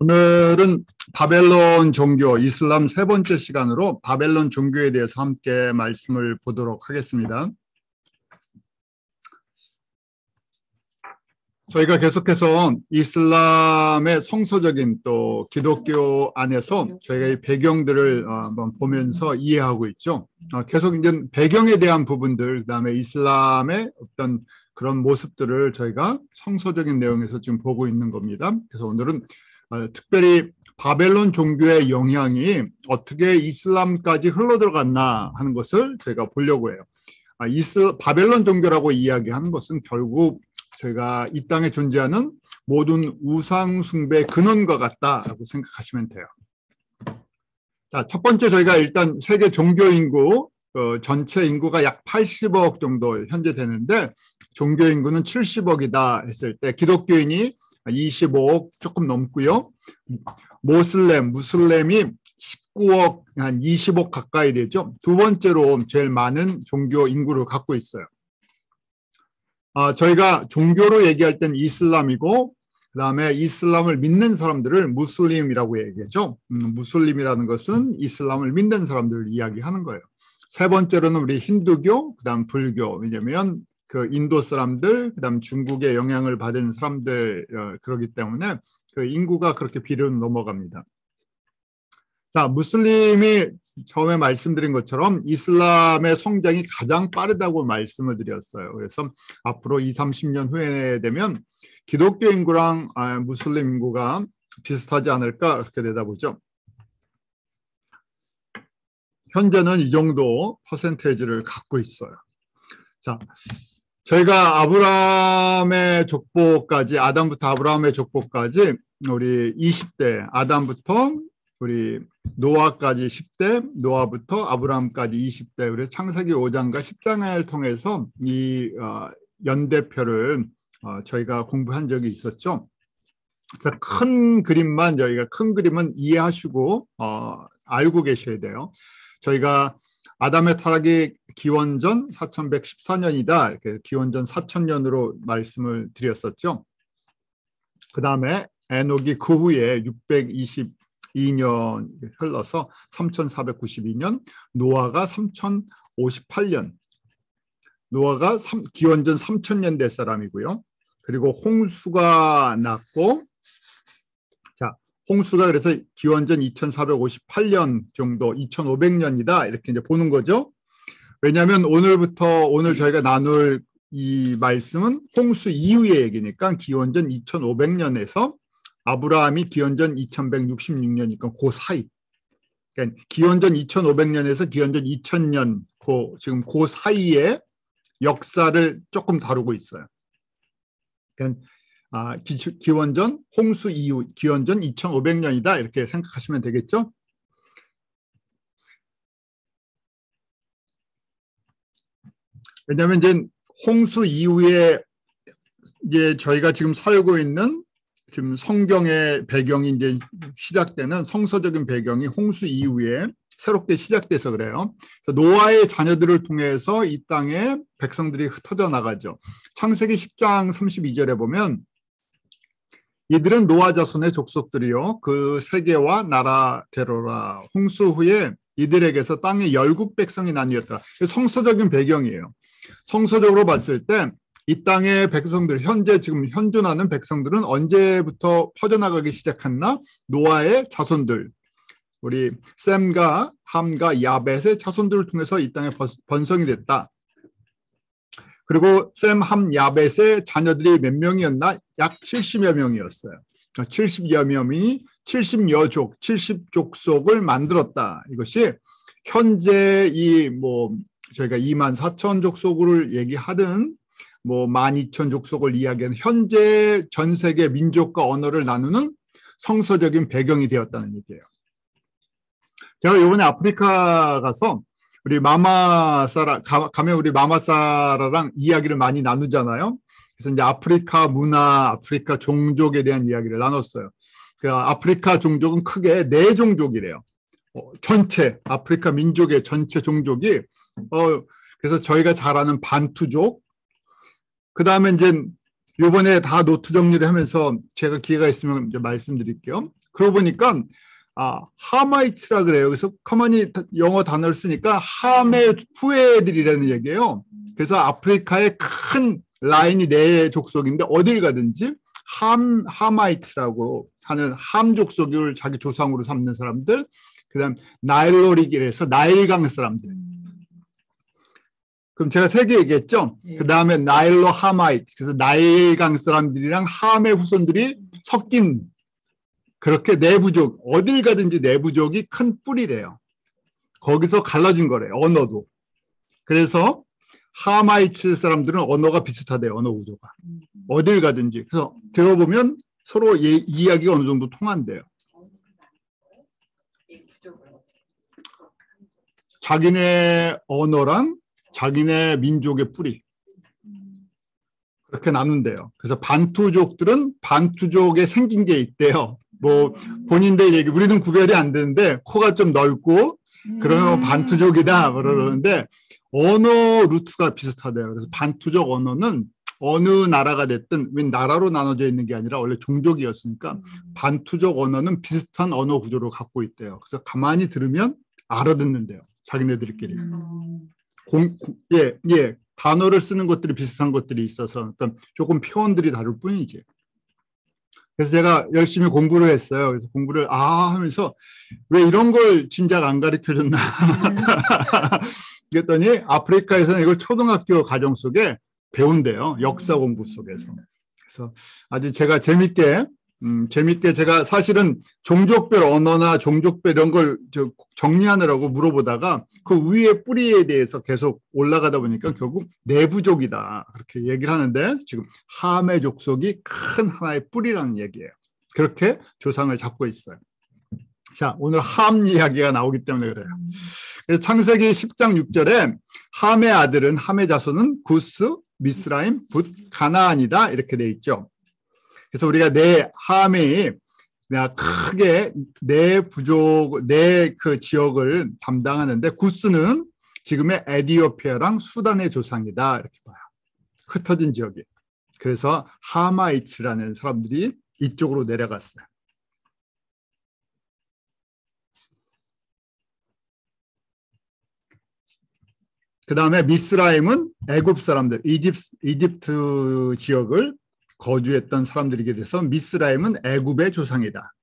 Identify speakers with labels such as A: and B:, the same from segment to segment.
A: 오늘은 바벨론 종교, 이슬람 세 번째 시간으로 바벨론 종교에 대해서 함께 말씀을 보도록 하겠습니다. 저희가 계속해서 이슬람의 성서적인 또 기독교 안에서 저희가 이 배경들을 한번 보면서 이해하고 있죠. 계속 이제 배경에 대한 부분들, 그다음에 이슬람의 어떤 그런 모습들을 저희가 성서적인 내용에서 지금 보고 있는 겁니다. 그래서 오늘은 특별히 바벨론 종교의 영향이 어떻게 이슬람까지 흘러들어갔나 하는 것을 저희가 보려고 해요. 바벨론 종교라고 이야기하는 것은 결국 저희가 이 땅에 존재하는 모든 우상 숭배 근원과 같다라고 생각하시면 돼요. 자, 첫 번째 저희가 일단 세계 종교 인구 전체 인구가 약 80억 정도 현재 되는데 종교 인구는 70억이다 했을 때 기독교인이 25억 조금 넘고요. 무슬림이 19억, 한 20억 가까이 되죠. 두 번째로 제일 많은 종교 인구를 갖고 있어요. 저희가 종교로 얘기할 땐 이슬람이고 그다음에 이슬람을 믿는 사람들을 무슬림이라고 얘기하죠. 무슬림이라는 것은 이슬람을 믿는 사람들을 이야기하는 거예요. 세 번째로는 우리 힌두교, 그다음 불교. 왜냐하면 그 인도 사람들, 그다음 중국의 영향을 받은 사람들 그러기 때문에 그 인구가 그렇게 비례로 넘어갑니다. 자, 무슬림이 처음에 말씀드린 것처럼 이슬람의 성장이 가장 빠르다고 말씀을 드렸어요. 그래서 앞으로 20-30년 후에 되면 기독교 인구랑 무슬림 인구가 비슷하지 않을까 그렇게 내다보죠. 현재는 이 정도 퍼센테이지를 갖고 있어요. 자, 저희가 아브라함의 족보까지, 아담부터 아브라함의 족보까지 우리 20대, 아담부터 우리 노아까지 10대, 노아부터 아브라함까지 20대, 우리 창세기 5장과 10장을 통해서 이 연대표를 저희가 공부한 적이 있었죠. 자, 큰 그림은 이해하시고 알고 계셔야 돼요. 저희가 아담의 타락이 기원전 4114년이다. 이렇게 기원전 4000년으로 말씀을 드렸었죠. 그 다음에 에녹이 그 후에 622년 흘러서 3492년, 노아가 3058년. 노아가 기원전 3000년 될 사람이고요. 그리고 홍수가 났고, 자, 홍수가 그래서 기원전 2458년 정도, 2500년이다. 이렇게 이제 보는 거죠. 왜냐하면 오늘 저희가 나눌 이 말씀은 홍수 이후의 얘기니까 기원전 2500년에서 아브라함이 기원전 2166년이니까 그 사이. 그러니까 기원전 2500년에서 기원전 2000년 지금 그 사이에 역사를 조금 다루고 있어요. 그러니까 기원전 홍수 이후 기원전 2500년이다 이렇게 생각하시면 되겠죠. 왜냐하면 이제 홍수 이후에 이제 저희가 지금 살고 있는 지금 성경의 배경이 이제 시작되는 성서적인 배경이 홍수 이후에 새롭게 시작돼서 그래요. 노아의 자녀들을 통해서 이 땅에 백성들이 흩어져 나가죠. 창세기 10장 32절에 보면 이들은 노아 자손의 족속들이요 그 세계와 나라대로라. 홍수 후에 이들에게서 땅의 열국 백성이 나뉘었더라. 성서적인 배경이에요. 성서적으로 봤을 때 이 땅의 백성들, 현재 지금 현존하는 백성들은 언제부터 퍼져나가기 시작했나? 노아의 자손들, 우리 셈과 함과 야벳의 자손들을 통해서 이 땅에 번성이 됐다. 그리고 셈, 함, 야벳의 자녀들이 몇 명이었나? 약 70여 명이었어요. 70여 명이 70여족, 70족속을 만들었다. 이것이 현재 저희가 24,000족속을 얘기하든 12,000족속을 이야기하는 현재 전 세계 민족과 언어를 나누는 성서적인 배경이 되었다는 얘기예요. 제가 이번에 아프리카 가서 우리 가면 우리 마마사라랑 이야기를 많이 나누잖아요. 그래서 이제 아프리카 문화, 아프리카 종족에 대한 이야기를 나눴어요. 그 아프리카 종족은 크게 4종족이래요. 전체 아프리카 민족의 전체 종족이 그래서 저희가 잘 아는 반투족, 그 다음에 이제 요번에 다 노트 정리를 하면서 제가 기회가 있으면 이제 말씀드릴게요. 그러고 보니까 하마이츠라 그래요. 그래서 가만히 영어 단어를 쓰니까 함의 후예들이라는 얘기예요. 그래서 아프리카의 큰 라인이 네 족속인데 어딜 가든지 하마이츠라고 하는 함 족속을 자기 조상으로 삼는 사람들, 그다음 나일로릭이라서 나일강 사람들. 그럼 제가 세 개 얘기했죠. 그 다음에 나일로 하마이트, 그래서 나일강 사람들이랑 함의 후손들이 섞인 그렇게 내부족, 어딜 가든지 내부족이 큰 뿌리래요. 거기서 갈라진 거래요. 언어도. 그래서 하마이츠 사람들은 언어가 비슷하대요. 언어 구조가. 어딜 가든지. 그래서 들어보면 서로 이야기가 어느 정도 통한대요. 자기네 언어랑 자기네 민족의 뿌리. 그렇게 나눈대요. 그래서 반투족들은 반투족에 생긴 게 있대요. 뭐 본인들 얘기, 우리는 구별이 안 되는데 코가 좀 넓고 그러면 반투족이다 그러는데 언어 루트가 비슷하대요. 그래서 반투족 언어는 어느 나라가 됐든, 왜 나라로 나눠져 있는 게 아니라 원래 종족이었으니까 반투족 언어는 비슷한 언어 구조를 갖고 있대요. 그래서 가만히 들으면 알아듣는데요. 자기네들끼리. 단어를 쓰는 것들이 비슷한 것들이 있어서 그러니까 조금 표현들이 다를 뿐이지. 그래서 제가 열심히 공부를 했어요. 그래서 공부를 하면서 왜 이런 걸 진작 안 가르쳐줬나. 그랬더니 아프리카에서는 이걸 초등학교 과정 속에 배운대요. 역사 공부 속에서. 그래서 아주 제가 재밌게 제가 사실은 종족별 언어나 종족별 이런 걸 정리하느라고 물어보다가 그 위에 뿌리에 대해서 계속 올라가다 보니까 결국 내부족이다 그렇게 얘기를 하는데, 지금 함의 족속이 큰 하나의 뿌리라는 얘기예요. 그렇게 조상을 잡고 있어요. 자, 오늘 함 이야기가 나오기 때문에 그래요. 그래서 창세기 10장 6절에 함의 아들은, 함의 자손은 구스, 미스라임, 붓, 가나안이다 이렇게 돼 있죠. 그래서 우리가 내 함이 크게 내 부족, 내 그 지역을 담당하는데, 구스는 지금의 에티오피아랑 수단의 조상이다 이렇게 봐요. 흩어진 지역이. 그래서 하마이츠라는 사람들이 이쪽으로 내려갔어요. 그 다음에 미스라임은 애굽 사람들, 이집트 지역을 거주했던 사람들이게 돼서 미스라임은 애굽의 조상이다.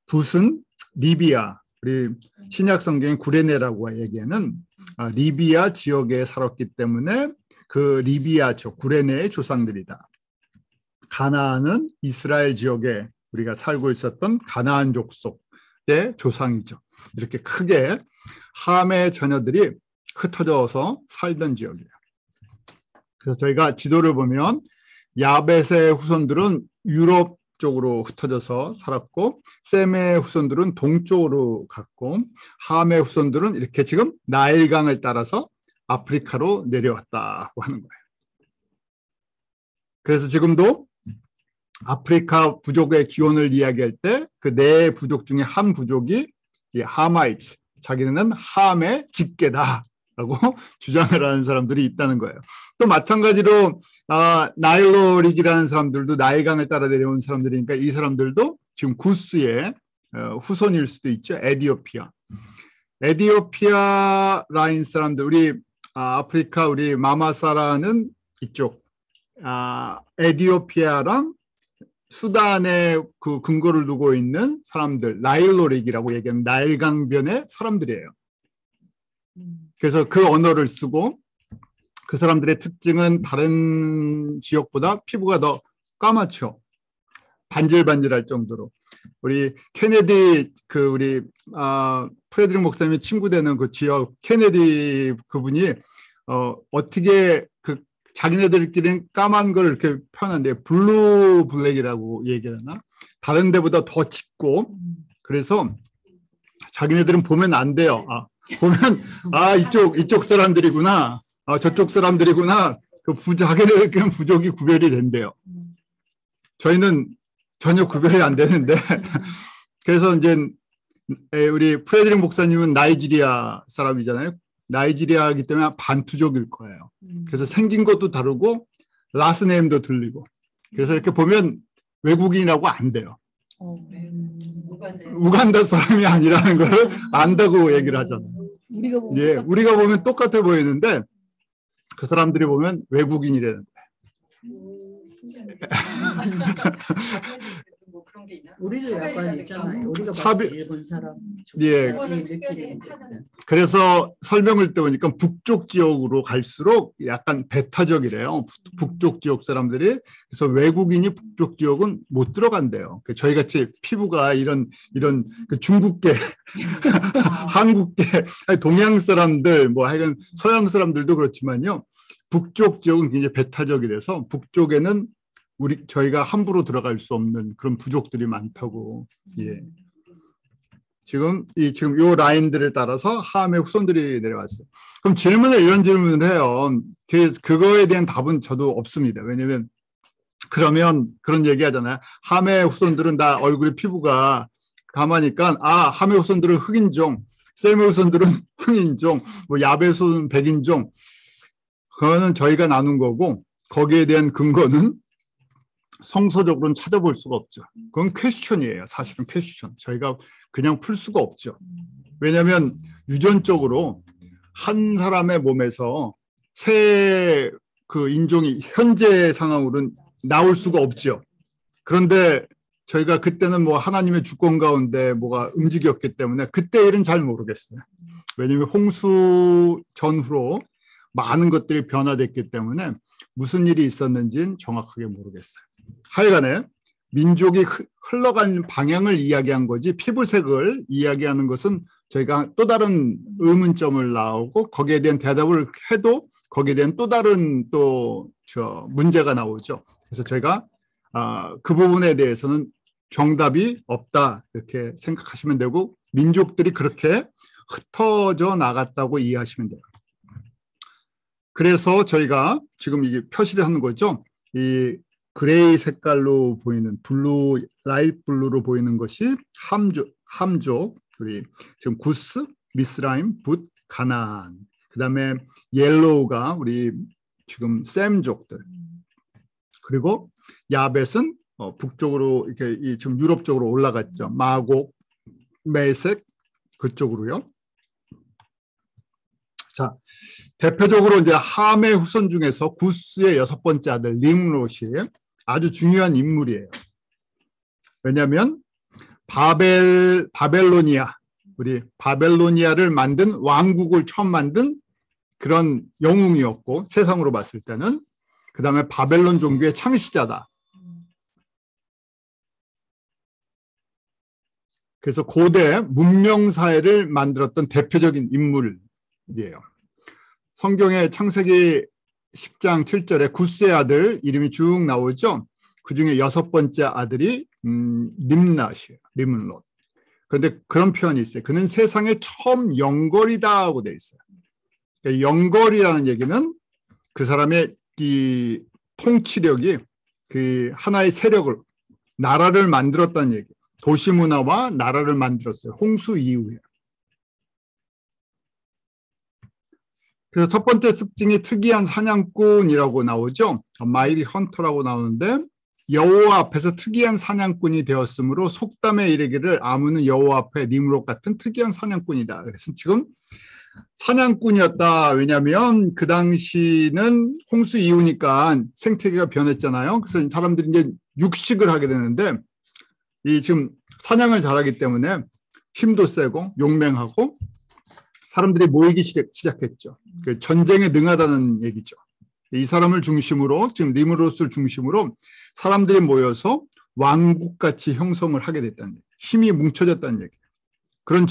A: 붓은 리비아, 우리 신약 성경의 구레네라고 얘기하는 리비아 지역에 살았기 때문에 그 리비아 쪽 구레네의 조상들이다. 가나안은 이스라엘 지역에 우리가 살고 있었던 가나안 족속의 조상이죠. 이렇게 크게 함의 자녀들이 흩어져서 살던 지역이에요. 그래서 저희가 지도를 보면 야벳의 후손들은 유럽 쪽으로 흩어져서 살았고, 셈의 후손들은 동쪽으로 갔고, 함의 후손들은 이렇게 지금 나일강을 따라서 아프리카로 내려왔다고 하는 거예요. 그래서 지금도 아프리카 부족의 기원을 이야기할 때 그 네 부족 중에 한 부족이 이 하마이트, 자기네는 함의 집계다 라고 주장을 하는 사람들이 있다는 거예요. 또 마찬가지로 나일로릭이라는 사람들도 나일강을 따라 내려온 사람들이니까 이 사람들도 지금 구스의 후손일 수도 있죠. 에티오피아 라인 사람들, 우리 아프리카 우리 마마사라는 이쪽 에티오피아랑 수단에 그 근거를 두고 있는 사람들, 나일로릭이라고 얘기하는 나일강변의 사람들이에요. 그래서 그 언어를 쓰고, 그 사람들의 특징은 다른 지역보다 피부가 더 까맣죠. 반질반질할 정도로. 우리 케네디 우리 프레드릭 목사님의 친구 되는 그 지역 케네디 그분이 어떻게 그 자기네들끼리 까만 걸 이렇게 표현한대요. 블루 블랙이라고 얘기하나? 다른 데보다 더 짙고, 그래서 자기네들은 보면 안 돼요. 보면 이쪽 사람들이구나, 저쪽 사람들이구나, 그 자기네들끼리 부족이 구별이 된대요. 저희는 전혀 구별이 안 되는데 그래서 이제 우리 프레드릭 목사님은 나이지리아 사람이잖아요. 나이지리아이기 때문에 반투족일 거예요. 그래서 생긴 것도 다르고 라스네임도 들리고. 그래서 이렇게 보면 외국인이라고 안 돼요. 우간다 사람이 아니라는 걸 안다고 얘기를 하잖아요. 우리가 보면 똑같아 보이는데 그 사람들이 보면 외국인이라는 거예요.
B: 우리도 약간 있잖아요. 우리가 봤을 때 일본 사람.
A: 예. 그래서 설명을 들어보니까 북쪽 지역으로 갈수록 약간 배타적이래요. 북쪽 지역 사람들이. 그래서 외국인이 북쪽 지역은 못 들어간대요. 저희 같이 피부가 이런 그 중국계, 한국계, 동양 사람들, 뭐 하여간 서양 사람들도 그렇지만요. 북쪽 지역은 굉장히 배타적이라서 북쪽에는 저희가 함부로 들어갈 수 없는 그런 부족들이 많다고. 예. 지금 요 라인들을 따라서 함의 후손들이 내려왔어요. 그럼 이런 질문을 해요. 그거에 대한 답은 저도 없습니다. 왜냐면 그러면 그런 얘기 하잖아요. 함의 후손들은 다 얼굴에 피부가 감하니까 함의 후손들은 흑인종, 셈의 후손들은 황인종, 뭐 야베의 후손은 백인종. 그거는 저희가 나눈 거고 거기에 대한 근거는 성서적으로는 찾아볼 수가 없죠. 그건 퀘스천이에요. 사실은 퀘스천. 저희가 그냥 풀 수가 없죠. 왜냐하면 유전적으로 한 사람의 몸에서 새 그 인종이 현재 상황으로는 나올 수가 없죠. 그런데 저희가 그때는 뭐 하나님의 주권 가운데 뭐가 움직였기 때문에 그때 일은 잘 모르겠어요. 왜냐하면 홍수 전후로 많은 것들이 변화됐기 때문에 무슨 일이 있었는지는 정확하게 모르겠어요. 하여간에 민족이 흘러간 방향을 이야기한 거지 피부색을 이야기하는 것은 저희가 또 다른 의문점을 나오고 거기에 대한 대답을 해도 거기에 대한 또 다른 문제가 나오죠. 그래서 저희가 그 부분에 대해서는 정답이 없다 이렇게 생각하시면 되고 민족들이 그렇게 흩어져 나갔다고 이해하시면 돼요. 그래서 저희가 지금 이게 표시를 하는 거죠. 이 그레이 색깔로 보이는 라이트 블루로 보이는 것이 함족, 우리 지금 구스, 미스라임, 붓, 가나안. 그다음에 옐로우가 우리 지금 셈족들. 그리고 야벳은 북쪽으로 이렇게 지금 유럽 쪽으로 올라갔죠. 마곡, 메색 그쪽으로요. 자, 대표적으로 이제 함의 후손 중에서 구스의 6번째 아들 림롯이 아주 중요한 인물이에요. 왜냐하면 바벨로니아, 우리 바벨로니아를 만든 왕국을 처음 만든 그런 영웅이었고 세상으로 봤을 때는 그다음에 바벨론 종교의 창시자다. 그래서 고대 문명 사회를 만들었던 대표적인 인물이에요. 성경의 창세기 10장 7절에 구스의 아들 이름이 쭉 나오죠. 그중에 6번째 아들이 림낫이에요. 림롯. 그런데 그런 표현이 있어요. 그는 세상의 처음 영걸이다 하고 돼 있어요. 그러니까 영걸이라는 얘기는 그 사람의 이 통치력이 그 하나의 세력을 나라를 만들었다는 얘기. 도시 문화와 나라를 만들었어요. 홍수 이후에. 그래서 첫 번째 특징이 특이한 사냥꾼이라고 나오죠. 마이리 헌터라고 나오는데 여호와 앞에서 특이한 사냥꾼이 되었으므로 속담에 이르기를 아무는 여호와 앞에 니므롯 같은 특이한 사냥꾼이다. 그래서 지금 사냥꾼이었다. 왜냐하면 그 당시는 홍수 이후니까 생태계가 변했잖아요. 그래서 사람들이 이제 육식을 하게 되는데 이 지금 사냥을 잘하기 때문에 힘도 세고 용맹하고 사람들이 모이기 시작했죠. 그 전쟁에 능하다는 얘기죠. 이 사람을 중심으로 지금 림롯을 중심으로 사람들이 모여서 왕국같이 형성을 하게 됐다는 얘기. 힘이 뭉쳐졌다는 얘기. 그런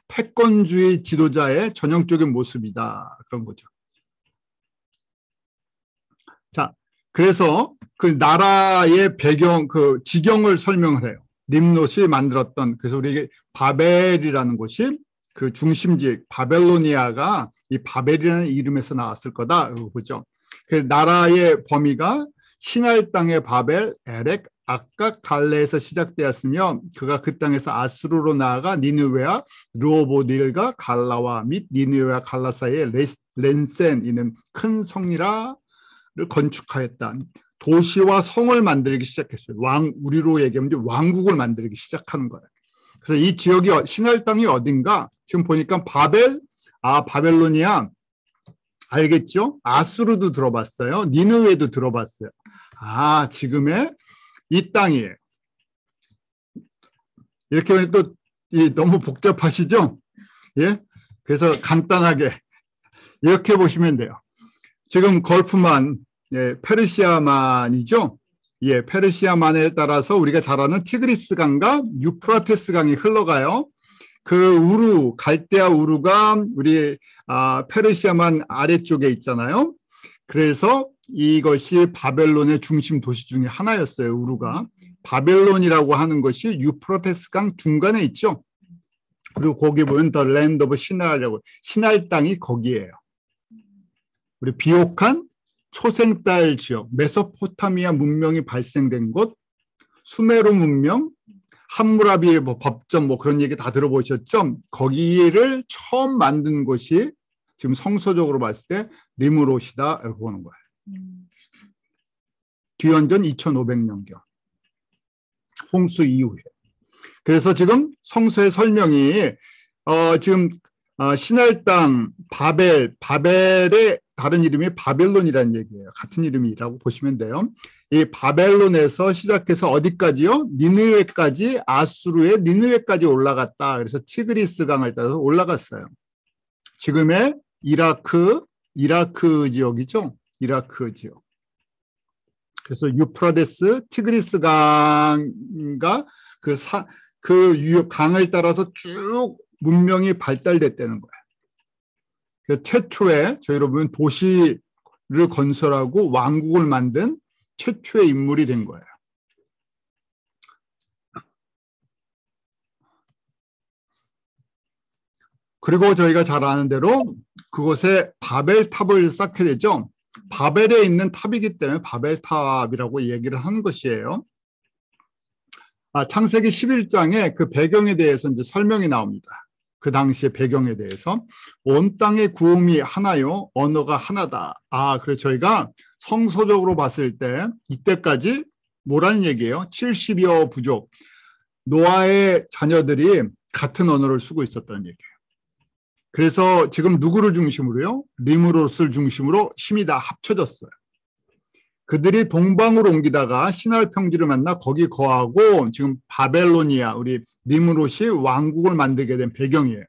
A: 패권주의 지도자의 전형적인 모습이다. 그런 거죠. 자, 그래서 그 나라의 배경, 그 지경을 설명을 해요. 림롯이 만들었던, 그래서 우리에게 바벨이라는 곳이 그 중심지, 바벨로니아가 이 바벨이라는 이름에서 나왔을 거다. 그죠? 그 나라의 범위가 시날 땅의 바벨, 에렉, 아까 갈레에서 시작되었으며 그가 그 땅에서 아수르로 나아가 니느웨와 르호보딜과 갈라와 및 니느웨와 갈라 사이에 렌센 이는 큰 성이라 건축하였다. 도시와 성을 만들기 시작했어요. 우리로 얘기하면 왕국을 만들기 시작하는 거예요. 그래서 이 지역이 신할 땅이 어딘가 지금 보니까 바벨로니아 알겠죠? 아수르도 들어봤어요. 니느웨도 들어봤어요. 지금의 이 땅이에요. 이렇게 하면 또 너무 복잡하시죠? 예? 그래서 간단하게 이렇게 보시면 돼요. 지금 걸프만, 페르시아만이죠? 예, 페르시아만에 따라서 우리가 잘 아는 티그리스 강과 유프라테스 강이 흘러가요. 그 갈대아 우루가 우리 페르시아만 아래쪽에 있잖아요. 그래서 이것이 바벨론의 중심 도시 중에 하나였어요. 우루가. 바벨론이라고 하는 것이 유프라테스 강 중간에 있죠. 그리고 거기 보면 더 랜드 오브 시날이라고, 신할 땅이 거기에요. 우리 비옥한 초생딸 지역, 메소포타미아 문명이 발생된 곳, 수메르 문명, 함무라비 법전 그런 얘기 다 들어보셨죠? 거기를 처음 만든 곳이 지금 성서적으로 봤을 때 리므롯이다 이렇게 보는 거예요. 기원전 2500년경. 홍수 이후에. 그래서 지금 성서의 설명이 지금 신할 땅 바벨의 다른 이름이 바벨론이라는 얘기예요. 같은 이름이라고 보시면 돼요. 이 바벨론에서 시작해서 어디까지요? 니느웨까지, 아수르의 니느웨까지 올라갔다. 그래서 티그리스 강을 따라서 올라갔어요. 지금의 이라크 지역이죠. 이라크 지역. 그래서 유프라데스, 티그리스 강과 그 강을 따라서 쭉 문명이 발달됐다는 거예요. 최초의 저희로 보면 도시를 건설하고 왕국을 만든 최초의 인물이 된 거예요. 그리고 저희가 잘 아는 대로 그곳에 바벨탑을 쌓게 되죠. 바벨에 있는 탑이기 때문에 바벨탑이라고 얘기를 하는 것이에요. 창세기 11장에 그 배경에 대해서 이제 설명이 나옵니다. 그 당시의 배경에 대해서. 온 땅의 구음이 하나요, 언어가 하나다. 그래서 저희가 성서적으로 봤을 때 이때까지 뭐라는 얘기예요? 70여 부족, 노아의 자녀들이 같은 언어를 쓰고 있었다는 얘기예요. 그래서 지금 누구를 중심으로요? 리므롯을 중심으로 힘이 다 합쳐졌어요. 그들이 동방으로 옮기다가 시날 평지를 만나 거기 거하고 지금 바벨로니아, 우리 리므롯이 왕국을 만들게 된 배경이에요.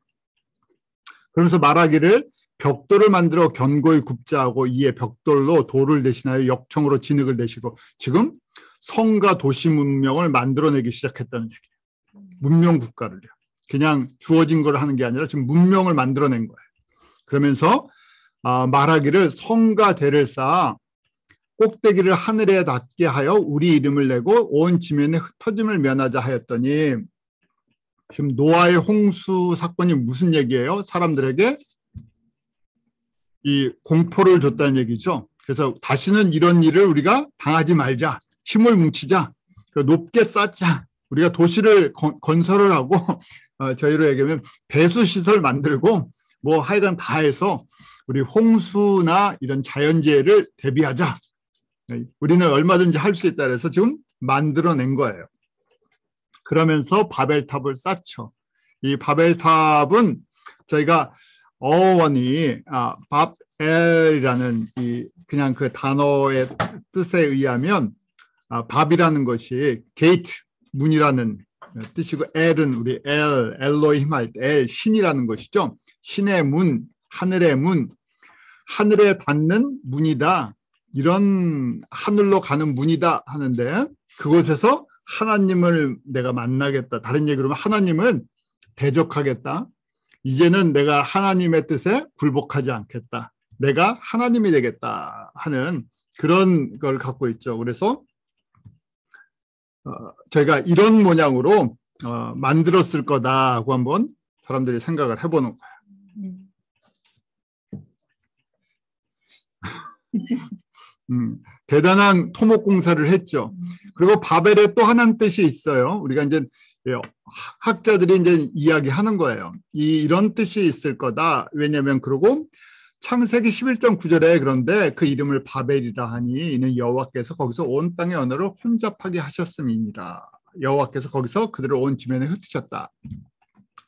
A: 그러면서 말하기를 벽돌을 만들어 견고히 굽자 하고 이에 벽돌로 돌을 대신하여 역청으로 진흙을 대시고 지금 성과 도시 문명을 만들어내기 시작했다는 얘기예요. 문명 국가를요. 그냥 주어진 걸 하는 게 아니라 지금 문명을 만들어낸 거예요. 그러면서 말하기를 성과 대를 쌓아 꼭대기를 하늘에 닿게 하여 우리 이름을 내고 온 지면에 흩어짐을 면하자 하였더니 지금 노아의 홍수 사건이 무슨 얘기예요? 사람들에게 이 공포를 줬다는 얘기죠. 그래서 다시는 이런 일을 우리가 당하지 말자. 힘을 뭉치자. 높게 쌓자. 우리가 도시를 건설을 하고 저희로 얘기하면 배수시설 만들고 하여간 다 해서 우리 홍수나 이런 자연재해를 대비하자. 우리는 얼마든지 할 수 있다 그래서 지금 만들어낸 거예요. 그러면서 바벨탑을 쌓죠. 이 바벨탑은 저희가 어원이 밥엘이라는 그냥 그 단어의 뜻에 의하면 밥이라는 것이 게이트, 문이라는 뜻이고 엘은 우리 엘로힘 할 때 엘, 신이라는 것이죠. 신의 문, 하늘의 문, 하늘에 닿는 문이다. 이런 하늘로 가는 문이다 하는데 그곳에서 하나님을 내가 만나겠다. 다른 얘기로 하면 하나님을 대적하겠다. 이제는 내가 하나님의 뜻에 굴복하지 않겠다. 내가 하나님이 되겠다 하는 그런 걸 갖고 있죠. 그래서 저희가 이런 모양으로 만들었을 거다고 한번 사람들이 생각을 해보는 거예요. 대단한 토목 공사를 했죠. 그리고 바벨에 또 하나의 뜻이 있어요. 우리가 이제 학자들이 이제 이야기하는 거예요. 이런 뜻이 있을 거다. 왜냐하면 그러고 창세기 11장 9절에 그런데 그 이름을 바벨이라 하니 이는 여호와께서 거기서 온 땅의 언어를 혼잡하게 하셨음이니라. 여호와께서 거기서 그들을 온 지면에 흩으셨다.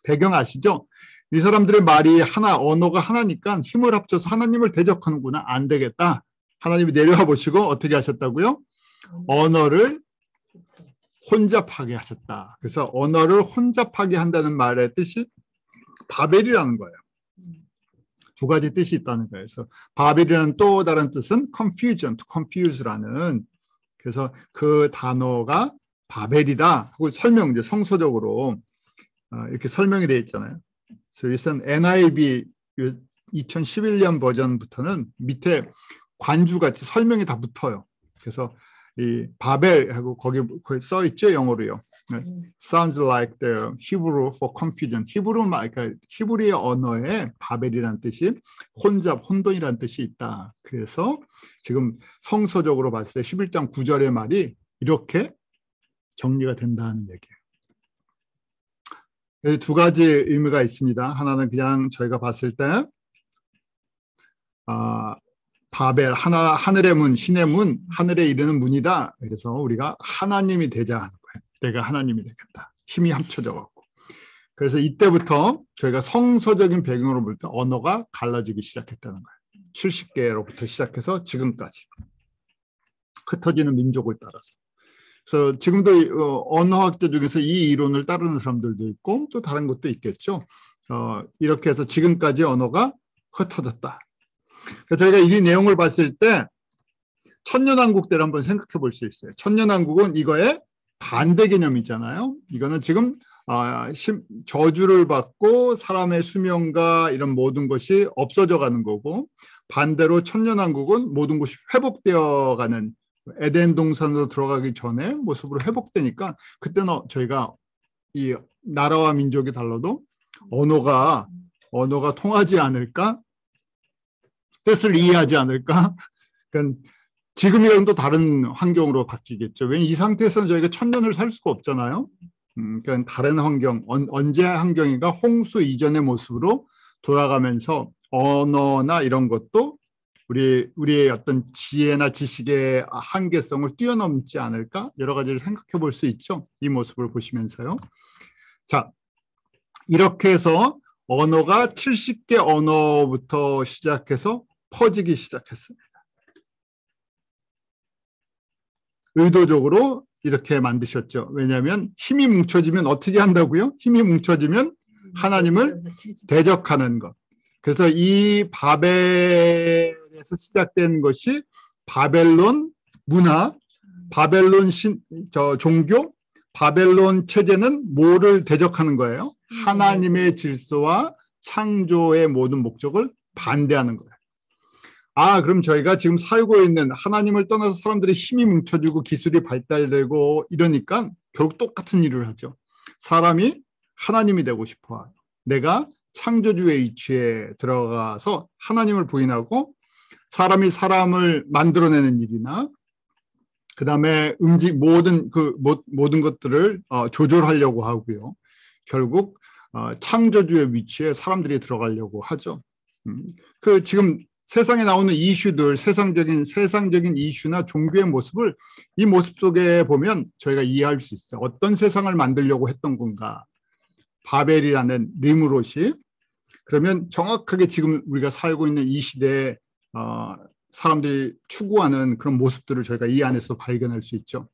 A: 배경 아시죠? 이 사람들의 말이 하나, 언어가 하나니까 힘을 합쳐서 하나님을 대적하는구나. 안 되겠다. 하나님이 내려와 보시고 어떻게 하셨다고요? 언어를 혼잡하게 하셨다. 그래서 언어를 혼잡하게 한다는 말의 뜻이 바벨이라는 거예요. 두 가지 뜻이 있다는 거예요. 그래서 바벨이라는 또 다른 뜻은 confusion, to confuse라는, 그래서 그 단어가 바벨이다 하고 설명, 이제 성서적으로 이렇게 설명이 되어 있잖아요. 그래서 이것은 NIV 2011년 버전부터는 밑에 관주같이 설명이 다 붙어요. 그래서 이 바벨하고 거기 써 있죠, 영어로요. Sounds like the Hebrew for confusion. 그러니까 히브리의 언어에 바벨이라는 뜻이 혼잡, 혼돈이라는 뜻이 있다. 그래서 지금 성서적으로 봤을 때 11장 9절의 말이 이렇게 정리가 된다는 얘기예요. 두 가지 의미가 있습니다. 하나는 그냥 저희가 봤을 때 바벨, 하늘의 문, 신의 문, 하늘에 이르는 문이다. 그래서 우리가 하나님이 되자 하는 거예요. 내가 하나님이 되겠다. 힘이 합쳐져 갖고. 그래서 이때부터 저희가 성서적인 배경으로 볼 때 언어가 갈라지기 시작했다는 거예요. 70개로부터 시작해서 지금까지 흩어지는 민족을 따라서. 그래서 지금도 언어학자 중에서 이 이론을 따르는 사람들도 있고 또 다른 것도 있겠죠. 이렇게 해서 지금까지 언어가 흩어졌다. 그래서 저희가 이 내용을 봤을 때 천년왕국 때를 한번 생각해 볼 수 있어요. 천년왕국은 이거의 반대 개념이잖아요. 이거는 지금 저주를 받고 사람의 수명과 이런 모든 것이 없어져 가는 거고, 반대로 천년왕국은 모든 것이 회복되어 가는, 에덴 동산으로 들어가기 전에 모습으로 회복되니까 그때는 저희가 이 나라와 민족이 달라도 언어가 통하지 않을까? 뜻을 이해하지 않을까? 그러니까 지금이랑은 또 다른 환경으로 바뀌겠죠. 왜냐하면 이 상태에서는 저희가 천년을 살 수가 없잖아요. 그러니까 다른 환경, 언제 환경인가 홍수 이전의 모습으로 돌아가면서 언어나 이런 것도 우리의 어떤 지혜나 지식의 한계성을 뛰어넘지 않을까? 여러 가지를 생각해 볼 수 있죠. 이 모습을 보시면서요. 자, 이렇게 해서 언어가 70개 언어부터 시작해서 퍼지기 시작했습니다. 의도적으로 이렇게 만드셨죠. 왜냐하면 힘이 뭉쳐지면 어떻게 한다고요? 힘이 뭉쳐지면 하나님을 대적하는 것. 그래서 이 바벨에서 시작된 것이 바벨론 문화, 바벨론 종교, 바벨론 체제는 뭐를 대적하는 거예요? 하나님의 질서와 창조의 모든 목적을 반대하는 거예요. 그럼 저희가 지금 살고 있는, 하나님을 떠나서 사람들의 힘이 뭉쳐지고 기술이 발달되고 이러니까 결국 똑같은 일을 하죠. 사람이 하나님이 되고 싶어. 내가 창조주의 이치에 들어가서 하나님을 부인하고 사람이 사람을 만들어내는 일이나 그 다음에 모든 것들을 조절하려고 하고요. 결국 창조주의 위치에 사람들이 들어가려고 하죠. 지금 세상에 나오는 이슈들, 세상적인 이슈나 종교의 모습을 이 모습 속에 보면 저희가 이해할 수 있어요. 어떤 세상을 만들려고 했던 건가. 바벨이라는 리므롯이, 그러면 정확하게 지금 우리가 살고 있는 이 시대에 사람들이 추구하는 그런 모습들을 저희가 이 안에서 발견할 수 있죠.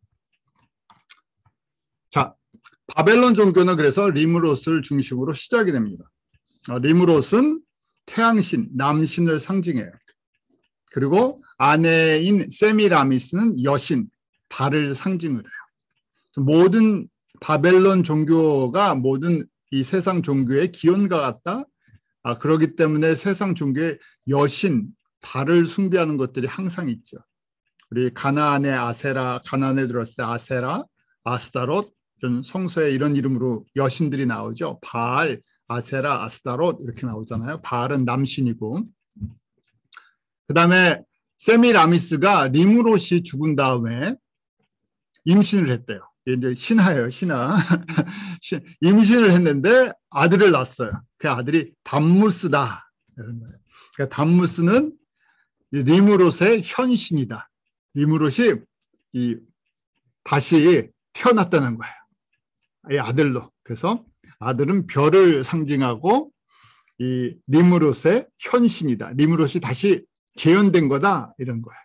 A: 자, 바벨론 종교는 그래서 리므롯을 중심으로 시작이 됩니다. 리므롯은 태양신, 남신을 상징해요. 그리고 아내인 세미라미스는 여신, 달을 상징을 해요. 모든 바벨론 종교가 모든 이 세상 종교의 기원과 같다. 그렇기 때문에 세상 종교의 여신, 달을 숭배하는 것들이 항상 있죠. 우리 가나안의 아세라, 가나안에 들어왔을 때 아세라, 아스타롯, 이런 성서에 이런 이름으로 여신들이 나오죠. 바알, 아세라, 아스타롯 이렇게 나오잖아요. 바알은 남신이고, 그 다음에 세미라미스가 리므롯이 죽은 다음에 임신을 했대요. 이제 신하예요, 신하. 임신을 했는데 아들을 낳았어요. 그 아들이 담무스다. 이런 거예요. 그러니까 담무스는 니무롯의 현신이다. 니무롯이 다시 태어났다는 거예요. 이 아들로. 그래서 아들은 별을 상징하고 이 니무롯의 현신이다. 니무롯이 다시 재현된 거다. 이런 거예요.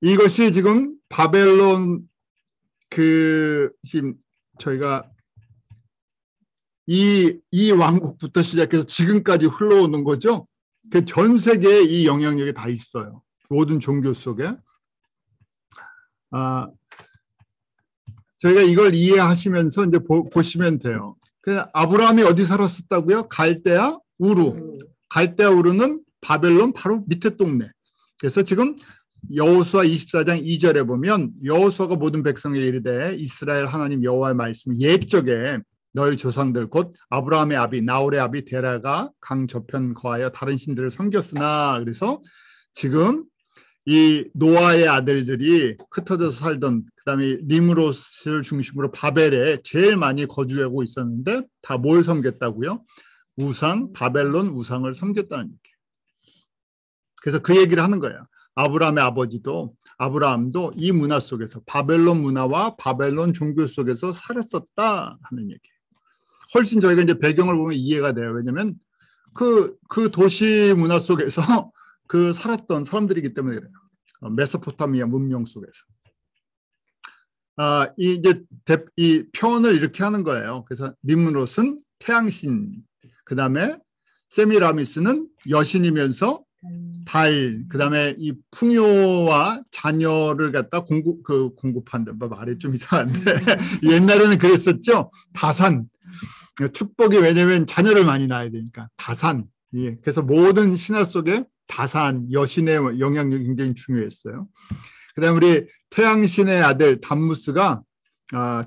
A: 이것이 지금 바벨론 지금 저희가 이 왕국부터 시작해서 지금까지 흘러오는 거죠. 그 전 세계에 이 영향력이 다 있어요. 모든 종교 속에. 저희가 이걸 이해하시면서 이제 보시면 돼요. 그 아브라함이 어디 살았었다고요? 갈대아 우루. 갈대아 우루는 바벨론 바로 밑에 동네. 그래서 지금 여호수아 24장 2절에 보면 여호수아가 모든 백성에 이르되 이스라엘 하나님 여호와의 말씀 옛적에 너희 조상들 곧 아브라함의 아비 나홀의 아비 데라가 강 저편 거하여 다른 신들을 섬겼으나 그래서 지금 이 노아의 아들들이 흩어져서 살던 그다음에 니므롯을 중심으로 바벨에 제일 많이 거주하고 있었는데 다 뭘 섬겼다고요? 우상, 바벨론 우상을 섬겼다는 얘기예요. 그래서 그 얘기를 하는 거예요. 아브라함의 아버지도 아브라함도 이 문화 속에서 바벨론 문화와 바벨론 종교 속에서 살았었다 하는 얘기예요. 훨씬 저희가 이제 배경을 보면 이해가 돼요. 왜냐하면 그 도시 문화 속에서 그 살았던 사람들이기 때문에 그래요. 메소포타미아 문명 속에서. 이 표현을 이렇게 하는 거예요. 그래서 니므롯은 태양신, 그 다음에 세미라미스는 여신이면서 달, 그 다음에 이 풍요와 자녀를 갖다 공급한다. 말이 좀 이상한데 옛날에는 그랬었죠. 다산. 축복이 왜냐면 자녀를 많이 낳아야 되니까 다산. 예. 그래서 모든 신화 속에 다산, 여신의 영향력이 굉장히 중요했어요. 그 다음에 우리 태양신의 아들 담무스가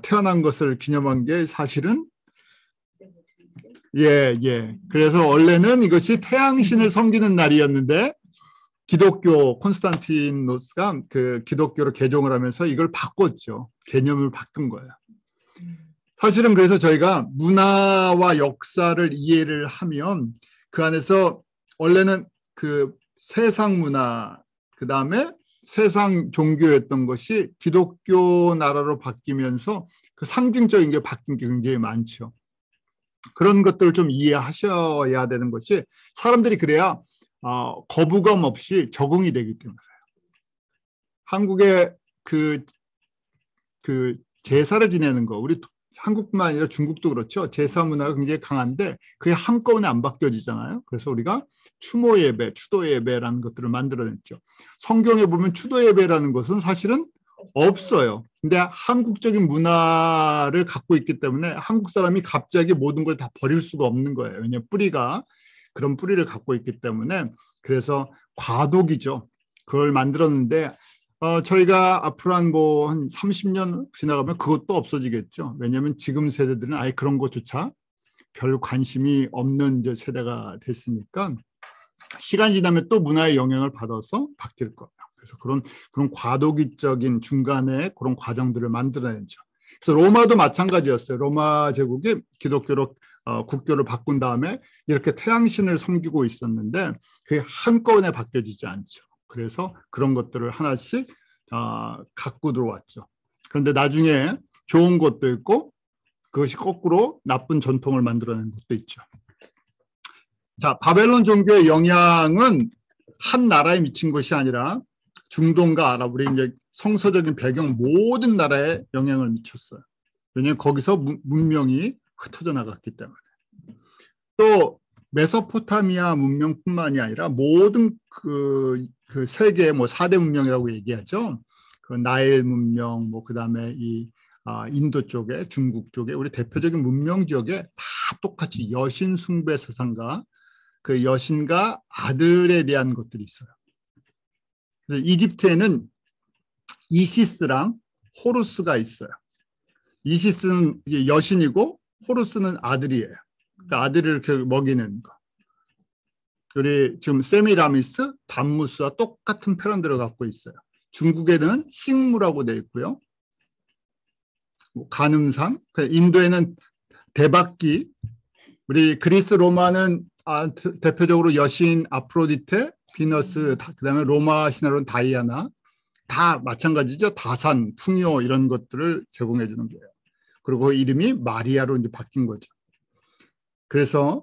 A: 태어난 것을 기념한 게 사실은 그래서 원래는 이것이 태양신을 섬기는 날이었는데 기독교 콘스탄티노스가 그 기독교로 개종을 하면서 이걸 바꿨죠. 개념을 바꾼 거예요. 사실은 그래서 저희가 문화와 역사를 이해를 하면 그 안에서 원래는 그 세상 문화, 그 다음에 세상 종교였던 것이 기독교 나라로 바뀌면서 그 상징적인 게 바뀐 게 굉장히 많죠. 그런 것들을 좀 이해하셔야 되는 것이 사람들이 그래야 거부감 없이 적응이 되기 때문에 그래요. 한국의 그 제사를 지내는 거, 우리 한국뿐만 아니라 중국도 그렇죠. 제사 문화가 굉장히 강한데 그게 한꺼번에 안 바뀌어지잖아요. 그래서 우리가 추모 예배, 추도 예배라는 것들을 만들어냈죠. 성경에 보면 추도 예배라는 것은 사실은 없어요. 근데 한국적인 문화를 갖고 있기 때문에 한국 사람이 갑자기 모든 걸 다 버릴 수가 없는 거예요. 왜냐하면 뿌리가 그런 뿌리를 갖고 있기 때문에 그래서 과도기죠. 그걸 만들었는데 저희가 앞으로 한 30년 지나가면 그것도 없어지겠죠. 왜냐하면 지금 세대들은 아예 그런 것조차 별 관심이 없는 이제 세대가 됐으니까 시간이 지나면 또 문화의 영향을 받아서 바뀔 거예요. 그래서 그런 과도기적인 중간에 그런 과정들을 만들어내죠. 그래서 로마도 마찬가지였어요. 로마 제국이 기독교로 국교를 바꾼 다음에 이렇게 태양신을 섬기고 있었는데 그게 한꺼번에 바뀌어지지 않죠. 그래서 그런 것들을 하나씩 갖고 들어왔죠. 그런데 나중에 좋은 것도 있고 그것이 거꾸로 나쁜 전통을 만들어낸 것도 있죠. 자, 바벨론 종교의 영향은 한 나라에 미친 것이 아니라 중동과 아랍, 우리 이제 성서적인 배경 모든 나라에 영향을 미쳤어요. 왜냐하면 거기서 문명이 흩어져 나갔기 때문에. 또 메소포타미아 문명뿐만이 아니라 모든 그 세계 4대 문명이라고 얘기하죠. 그 나일 문명, 그다음에 이 인도 쪽에, 중국 쪽에 우리 대표적인 문명 지역에 다 똑같이 여신 숭배 사상과 그 여신과 아들에 대한 것들이 있어요. 그래서 이집트에는 이시스랑 호루스가 있어요. 이시스는 여신이고 호루스는 아들이에요. 그러니까 아들을 이렇게 먹이는 거. 우리 지금 세미라미스, 담무스와 똑같은 패런들을 갖고 있어요. 중국에는 식무라고 되어 있고요. 간음상, 인도에는 대박기, 우리 그리스 로마는 대표적으로 여신 아프로디테, 비너스, 그다음에 로마 신화로는 다이아나, 다 마찬가지죠. 다산, 풍요 이런 것들을 제공해 주는 거예요. 그리고 이름이 마리아로 이제 바뀐 거죠. 그래서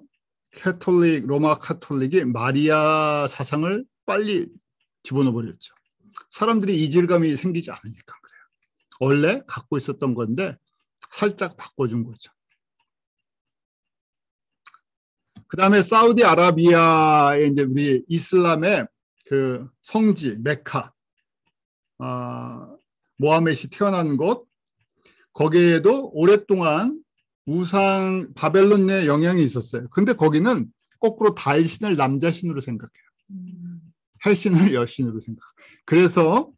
A: 로마 카톨릭이 마리아 사상을 빨리 집어넣어 버렸죠. 사람들이 이질감이 생기지 않으니까 그래요. 원래 갖고 있었던 건데 살짝 바꿔준 거죠. 그 다음에 사우디아라비아의 이제 우리 이슬람의 그 성지 메카, 모하메시 태어난 곳, 거기에도 오랫동안 우상 바벨론의 영향이 있었어요. 근데 거기는 거꾸로 달신을 남자신으로 생각해요. 헬신을 여신으로 생각해요. 그래서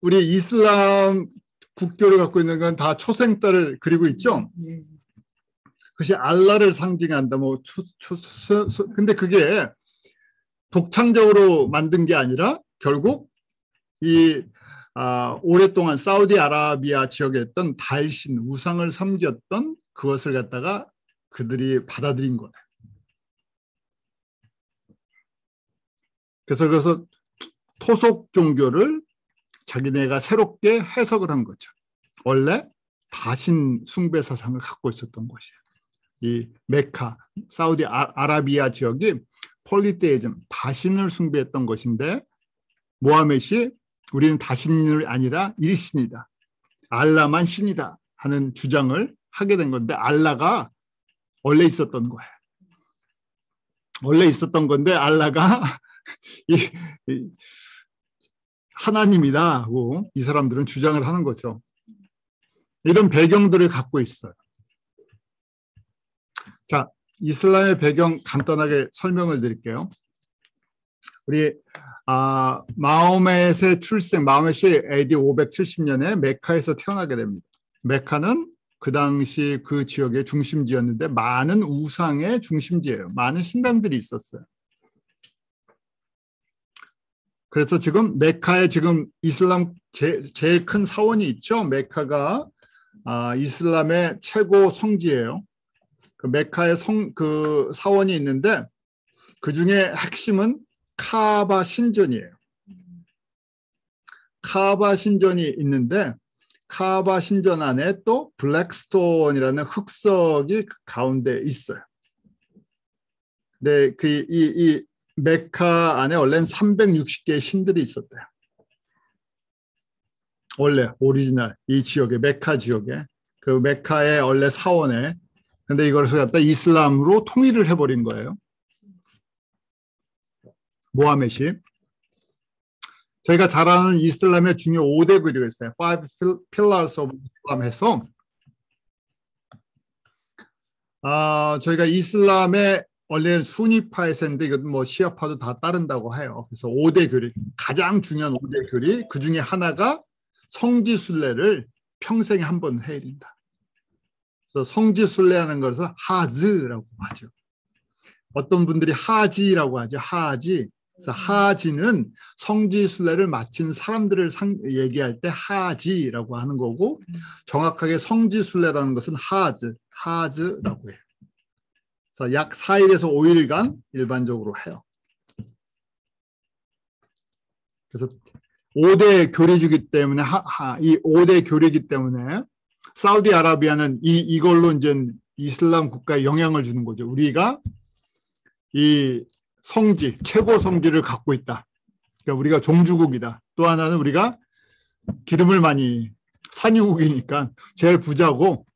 A: 우리 이슬람 국교를 갖고 있는 건 다 초생달을 그리고 있죠. 그것이 알라를 상징한다. 근데 그게 독창적으로 만든 게 아니라 결국 이 오랫동안 사우디아라비아 지역에 있던 달신, 우상을 섬겼던 그것을 갖다가 그들이 받아들인 거예요. 그래서 토속 종교를 자기네가 새롭게 해석을 한 거죠. 원래 다신 숭배 사상을 갖고 있었던 곳이에요. 이 메카, 사우디아라비아 지역이 폴리테이즘, 다신을 숭배했던 것인데 모하메시 우리는 다신이 아니라 일신이다. 알라만 신이다 하는 주장을 하게 된 건데 알라가 원래 있었던 거예요. 원래 있었던 건데 알라가 하나님이다 하고 이 사람들은 주장을 하는 거죠. 이런 배경들을 갖고 있어요. 자, 이슬람의 배경 간단하게 설명을 드릴게요. 우리 마호멧의 출생, 마호멧이 AD 570년에 메카에서 태어나게 됩니다. 메카는 그 당시 그 지역의 중심지였는데 많은 우상의 중심지예요. 많은 신당들이 있었어요. 그래서 지금 메카에 지금 이슬람 제일 큰 사원이 있죠. 메카가 이슬람의 최고 성지예요. 그 메카의 그 사원이 있는데 그 중에 핵심은 카바 신전이에요. 카바 신전이 있는데 카바 신전 안에 또 블랙스톤이라는 흑석이 가운데 있어요. 근데 이 메카 안에 원래는 360개의 신들이 있었대요. 원래 오리지널 이 지역에 메카 지역에 그 메카의 원래 사원에 근데 이것을 갖다 이슬람으로 통일을 해버린 거예요. 모하멧이. 저희가 잘 아는 이슬람의 중요 5대 교리가 있어요. Five Pillars of Islam 해서 저희가 이슬람의 원래 수니파에 있는데 이건 뭐 시아파도 다 따른다고 해요. 그래서 5대 교리, 가장 중요한 5대 교리 그 중에 하나가 성지순례를 평생에 한 번 해야 된다. 그래서 성지순례하는 것을 하즈라고 하죠. 어떤 분들이 하지라고 하죠. 하지. 그래서 하지는 성지순례를 마친 사람들을 얘기할 때 하지라고 하는 거고 정확하게 성지순례라는 것은 하즈라고 해요. 그래서 약 4일에서 5일간 일반적으로 해요. 그래서 5대 교리주기 때문에 이 5대 교리이기 때문에 사우디아라비아는 이걸로 이제 이슬람 국가에 영향을 주는 거죠. 우리가 이 성지, 최고 성지를 갖고 있다. 그러니까 우리가 종주국이다. 또 하나는 우리가 기름을 많이 산유국이니까 제일 부자고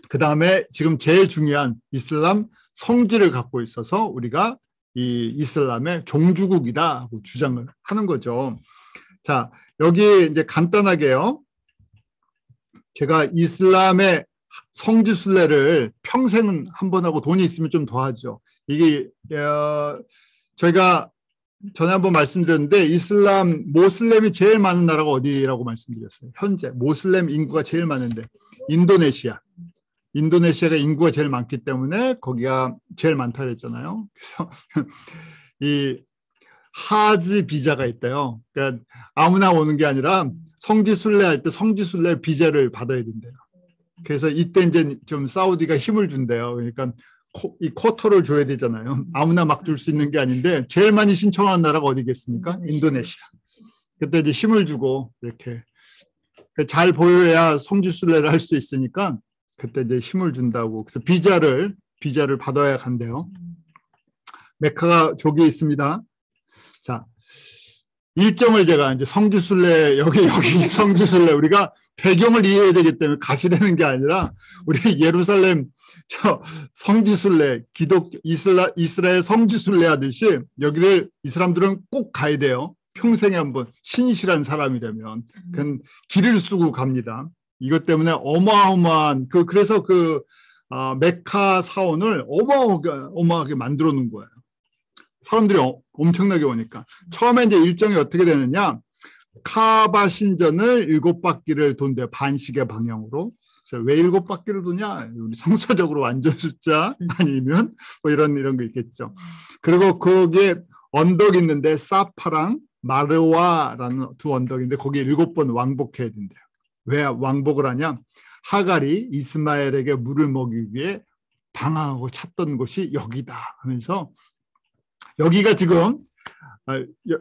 A: 그 다음에 지금 제일 중요한 이슬람 성지를 갖고 있어서 우리가 이 이슬람의 종주국이다 하고 주장을 하는 거죠. 자, 여기 이제 간단하게요. 제가 이슬람의 성지순례를 평생은 한 번 하고 돈이 있으면 좀 더 하죠. 이게 저희가 전에 한번 말씀드렸는데 모슬렘이 제일 많은 나라가 어디라고 말씀드렸어요. 현재 모슬렘 인구가 제일 많은데 인도네시아가 인구가 제일 많기 때문에 거기가 제일 많다 그랬잖아요. 그래서 이 하지 비자가 있대요. 그러니까 아무나 오는 게 아니라 성지순례 할 때 성지순례 비자를 받아야 된대요. 그래서 이때 이제 좀 사우디가 힘을 준대요. 그러니까 이 쿼터를 줘야 되잖아요. 아무나 막 줄 수 있는 게 아닌데 제일 많이 신청한 나라가 어디겠습니까? 인도네시아. 그때 이제 힘을 주고 이렇게 잘 보여야 성지순례를 할 수 있으니까 그때 이제 힘을 준다고. 그래서 비자를 받아야 간대요. 메카가 저기에 있습니다. 자, 일정을 제가 이제 성지순례 여기 성지순례 우리가 배경을 이해해야 되기 때문에 가시되는 게 아니라 우리 예루살렘 저 성지순례 이스라엘 성지순례 하듯이 여기를 이 사람들은 꼭 가야 돼요. 평생에 한번 신실한 사람이라면 그건 길을 쓰고 갑니다. 이것 때문에 어마어마한 그래서 메카 사원을 어마어마하게 만들어 놓은 거예요. 사람들이 엄청나게 오니까. 처음에 이제 일정이 어떻게 되느냐. 카바 신전을 7바퀴를 돈대요. 반시계 방향으로. 왜 7바퀴를 도냐? 우리 성서적으로 완전 숫자 아니면 뭐 이런 거 있겠죠. 그리고 거기에 언덕이 있는데 사파랑 마르와라는 두 언덕인데 거기에 7번 왕복해야 된대요. 왜 왕복을 하냐? 하갈이 이스마엘에게 물을 먹이기 위해 방황하고 찾던 곳이 여기다 하면서 여기가 지금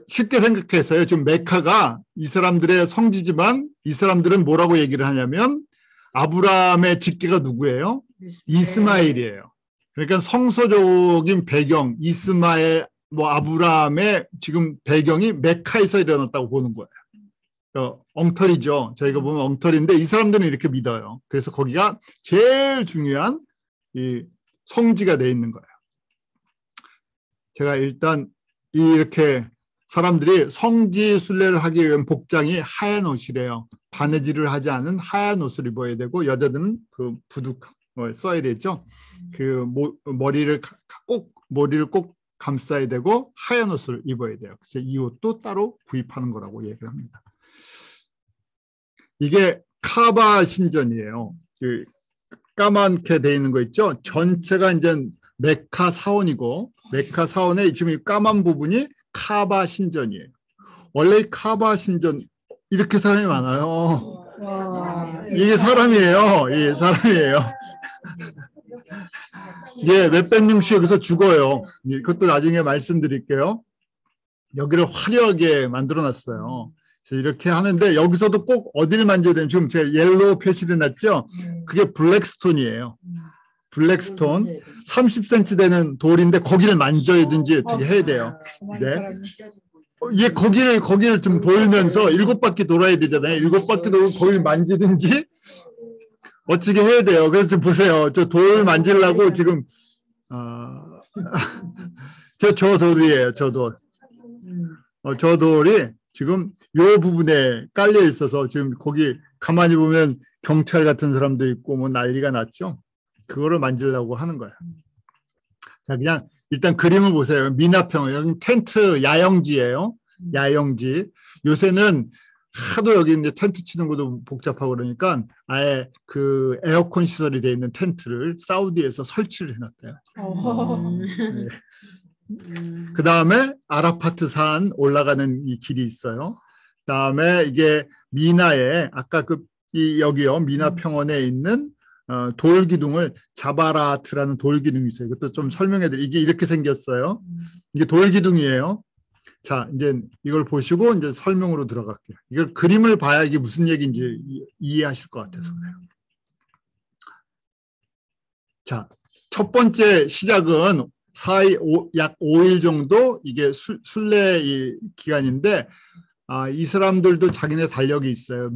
A: 쉽게 생각해서요. 지금 메카가 이 사람들의 성지지만 이 사람들은 뭐라고 얘기를 하냐면 아브라함의 직계가 누구예요? 이스마엘이에요. 그러니까 성서적인 배경 이스마엘 아브라함의 지금 배경이 메카에서 일어났다고 보는 거예요. 엉터리죠. 저희가 보면 엉터리인데 이 사람들은 이렇게 믿어요. 그래서 거기가 제일 중요한 이 성지가 돼 있는 거예요. 제가 일단 이렇게 사람들이 성지 순례를 하기 위한 복장이 하얀 옷이래요. 바느질을 하지 않은 하얀 옷을 입어야 되고 여자들은 그 부두 써야 되죠. 머리를 꼭 감싸야 되고 하얀 옷을 입어야 돼요. 그래서 이 옷도 따로 구입하는 거라고 얘기를 합니다. 이게 카바 신전이에요. 까맣게 돼 있는 거 있죠. 전체가 이제 메카 사원이고 메카 사원의 지금 이 까만 부분이 카바 신전이에요. 원래 이 카바 신전 이렇게 사람이 많아요. 이게 사람이에요. 예, 사람이에요. 예, 몇백 명씩 여기서 죽어요. 이것도 나중에 말씀드릴게요. 여기를 화려하게 만들어놨어요. 이렇게 하는데 여기서도 꼭 어디를 만져야 되면 지금 제가 옐로우 표시돼 놨죠. 그게 블랙스톤이에요. 블랙스톤 30cm 되는 돌인데 거기를 만져야든지 어떻게 해야 돼요. 네. 예, 거기를 좀 돌면서 7바퀴 돌아야 되잖아요. 7바퀴 돌고 거기를 만지든지 어떻게 해야 돼요. 그래서 지금 보세요. 저 돌 만지려고 지금 저 돌이에요. 저 돌. 저 돌이 지금 요 부분에 깔려 있어서 지금 거기 가만히 보면 경찰 같은 사람도 있고 뭐 난리가 났죠. 그거를 만지려고 하는 거예요. 자, 그냥 일단 그림을 보세요. 미나평 여기 텐트 야영지예요. 야영지. 요새는 하도 여기 이제 텐트 치는 것도 복잡하고 그러니까 아예 그 에어컨 시설이 되어 있는 텐트를 사우디에서 설치를 해놨대요. 네. 그 다음에 아라파트 산 올라가는 이 길이 있어요. 그 다음에 이게 미나에 아까 여기요 미나 평원에 있는 돌기둥을 자바라트라는 돌기둥이 있어요. 이것도 좀 설명해드릴게요. 이게 이렇게 생겼어요. 이게 돌기둥이에요. 자, 이제 이걸 보시고 이제 설명으로 들어갈게요. 이걸 그림을 봐야 이게 무슨 얘기인지 이해하실 것 같아서 그래요. 자, 첫 번째 시작은 약 5일 정도 이게 순례 기간인데 이 사람들도 자기네 달력이 있어요.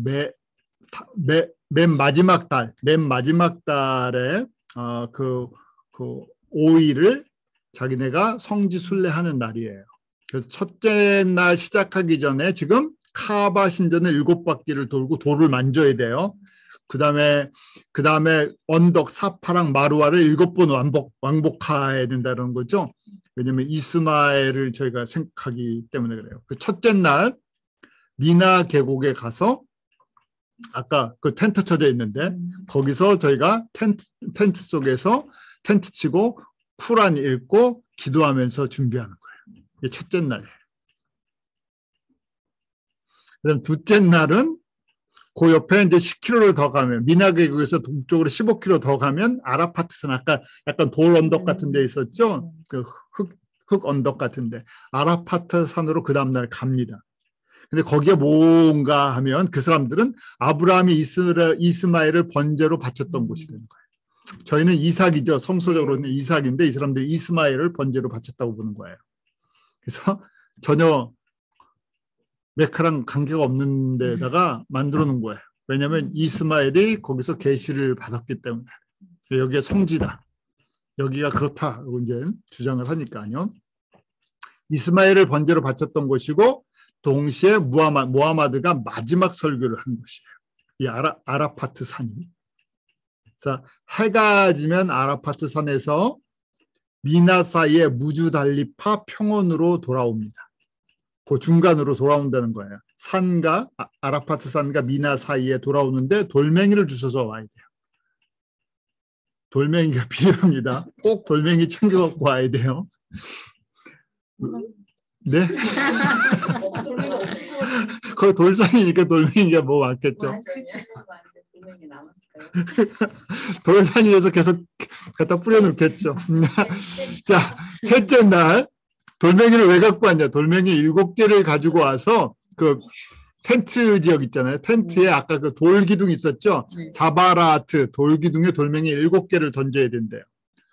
A: 맨 마지막 달에 그 5일을 자기네가 성지 순례하는 날이에요. 그래서 첫째 날 시작하기 전에 지금 카바 신전을 7바퀴를 돌고 돌을 만져야 돼요. 그 다음에 언덕 사파랑 마루아를 7번 왕복해야 된다는 거죠. 왜냐하면 이스마엘을 저희가 생각하기 때문에 그래요. 그 첫째 날 미나 계곡에 가서 아까 그 텐트 쳐져 있는데 거기서 저희가 텐트 속에서 텐트 치고 쿠란 읽고 기도하면서 준비하는 거예요. 이게 첫째 날이에요. 그다음 둘째 날은 그 옆에 이제 10km를 더 가면 미나계곡에서 동쪽으로 15km 더 가면 아라파트산 아까 약간 돌 언덕 같은 데 있었죠. 그 흙 언덕 같은데 아라파트산으로 그 다음날 갑니다. 근데 거기에 뭔가 하면 그 사람들은 아브라함이 이스마엘을 번제로 바쳤던 곳이 되는 거예요. 저희는 이삭이죠. 성서적으로는 이삭인데 이 사람들이 이스마엘을 번제로 바쳤다고 보는 거예요. 그래서 전혀 메카랑 관계가 없는 데다가 만들어 놓은 거예요. 왜냐하면 이스마엘이 거기서 계시를 받았기 때문에. 여기가 성지다. 여기가 그렇다고 이제 주장을 하니까요. 이스마엘을 번제로 바쳤던 곳이고 동시에 모하마드가 마지막 설교를 한 곳이에요. 이 아라파트 산이. 자, 해가 지면 아라파트 산에서 미나 사이에 무주달리파 평원으로 돌아옵니다. 그 중간으로 돌아온다는 거예요. 산과 아라파트 산과 미나 사이에 돌아오는데 돌멩이를 주워서 와야 돼요. 돌멩이가 필요합니다. 꼭 돌멩이 챙겨 갖고 와야 돼요. 네? 거기 돌산이니까 돌멩이가 뭐 많겠죠. 돌산이어서 계속 갖다 뿌려놓겠죠. 자, 셋째 날 돌멩이를 왜 갖고 왔냐? 돌멩이 7개를 가지고 와서 그 텐트 지역 있잖아요. 텐트에 아까 그 돌기둥 있었죠. 자바라트 돌기둥에 돌멩이 7개를 던져야 된대요.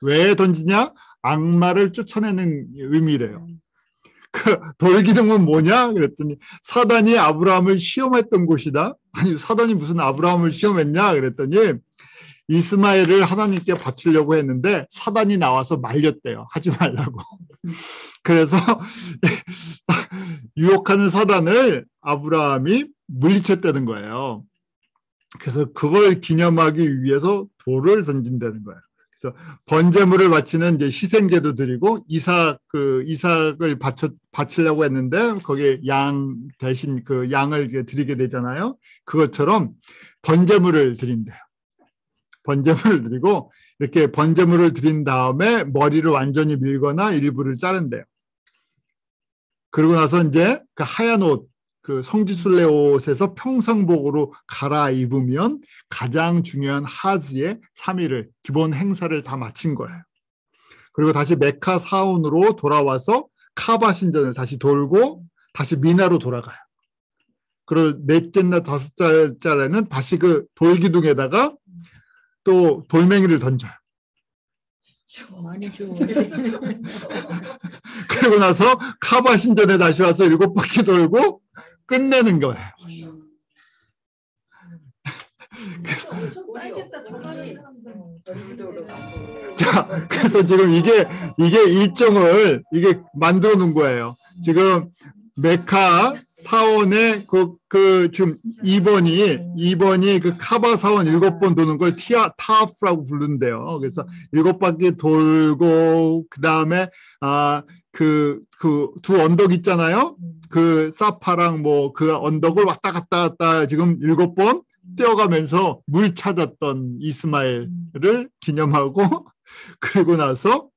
A: 왜 던지냐? 악마를 쫓아내는 의미래요. 그 돌기둥은 뭐냐? 그랬더니 사단이 아브라함을 시험했던 곳이다. 아니 사단이 무슨 아브라함을 시험했냐? 그랬더니 이스마엘을 하나님께 바치려고 했는데 사단이 나와서 말렸대요. 하지 말라고. 그래서 유혹하는 사단을 아브라함이 물리쳤다는 거예요. 그래서 그걸 기념하기 위해서 돌을 던진다는 거예요. 그래서 번제물을 바치는 이제 희생제도 드리고 이삭을 바치려고 했는데 거기에 양 대신 그 양을 드리게 되잖아요. 그것처럼 번제물을 드린대요. 번제물을 드리고 이렇게 번제물을 드린 다음에 머리를 완전히 밀거나 일부를 자른대요. 그러고 나서 이제 그 하얀 옷, 그 성지순례 옷에서 평상복으로 갈아입으면 가장 중요한 하즈의 3일을 기본 행사를 다 마친 거예요. 그리고 다시 메카 사원으로 돌아와서 카바 신전을 다시 돌고 다시 미나로 돌아가요. 그리고 넷째 날 다섯째 날에는 다시 그 돌기둥에다가 또 돌멩이를 던져요.
B: 많이 줘.
A: 그리고 나서 카바 신전에 다시 와서 7바퀴 돌고 끝내는 거예요. 자, 그래서 지금 이게 일정을 만들어 놓은 거예요. 지금 메카 사원의 지금 2번이 그 카바 사원 7번 도는 걸 타프라고 부른대요. 그래서 7바퀴 돌고 그다음에 그 두 언덕 있잖아요. 그 사파랑 뭐 그 언덕을 왔다 갔다 지금 7번 뛰어가면서 물 찾았던 이스마엘을 기념하고 그리고 나서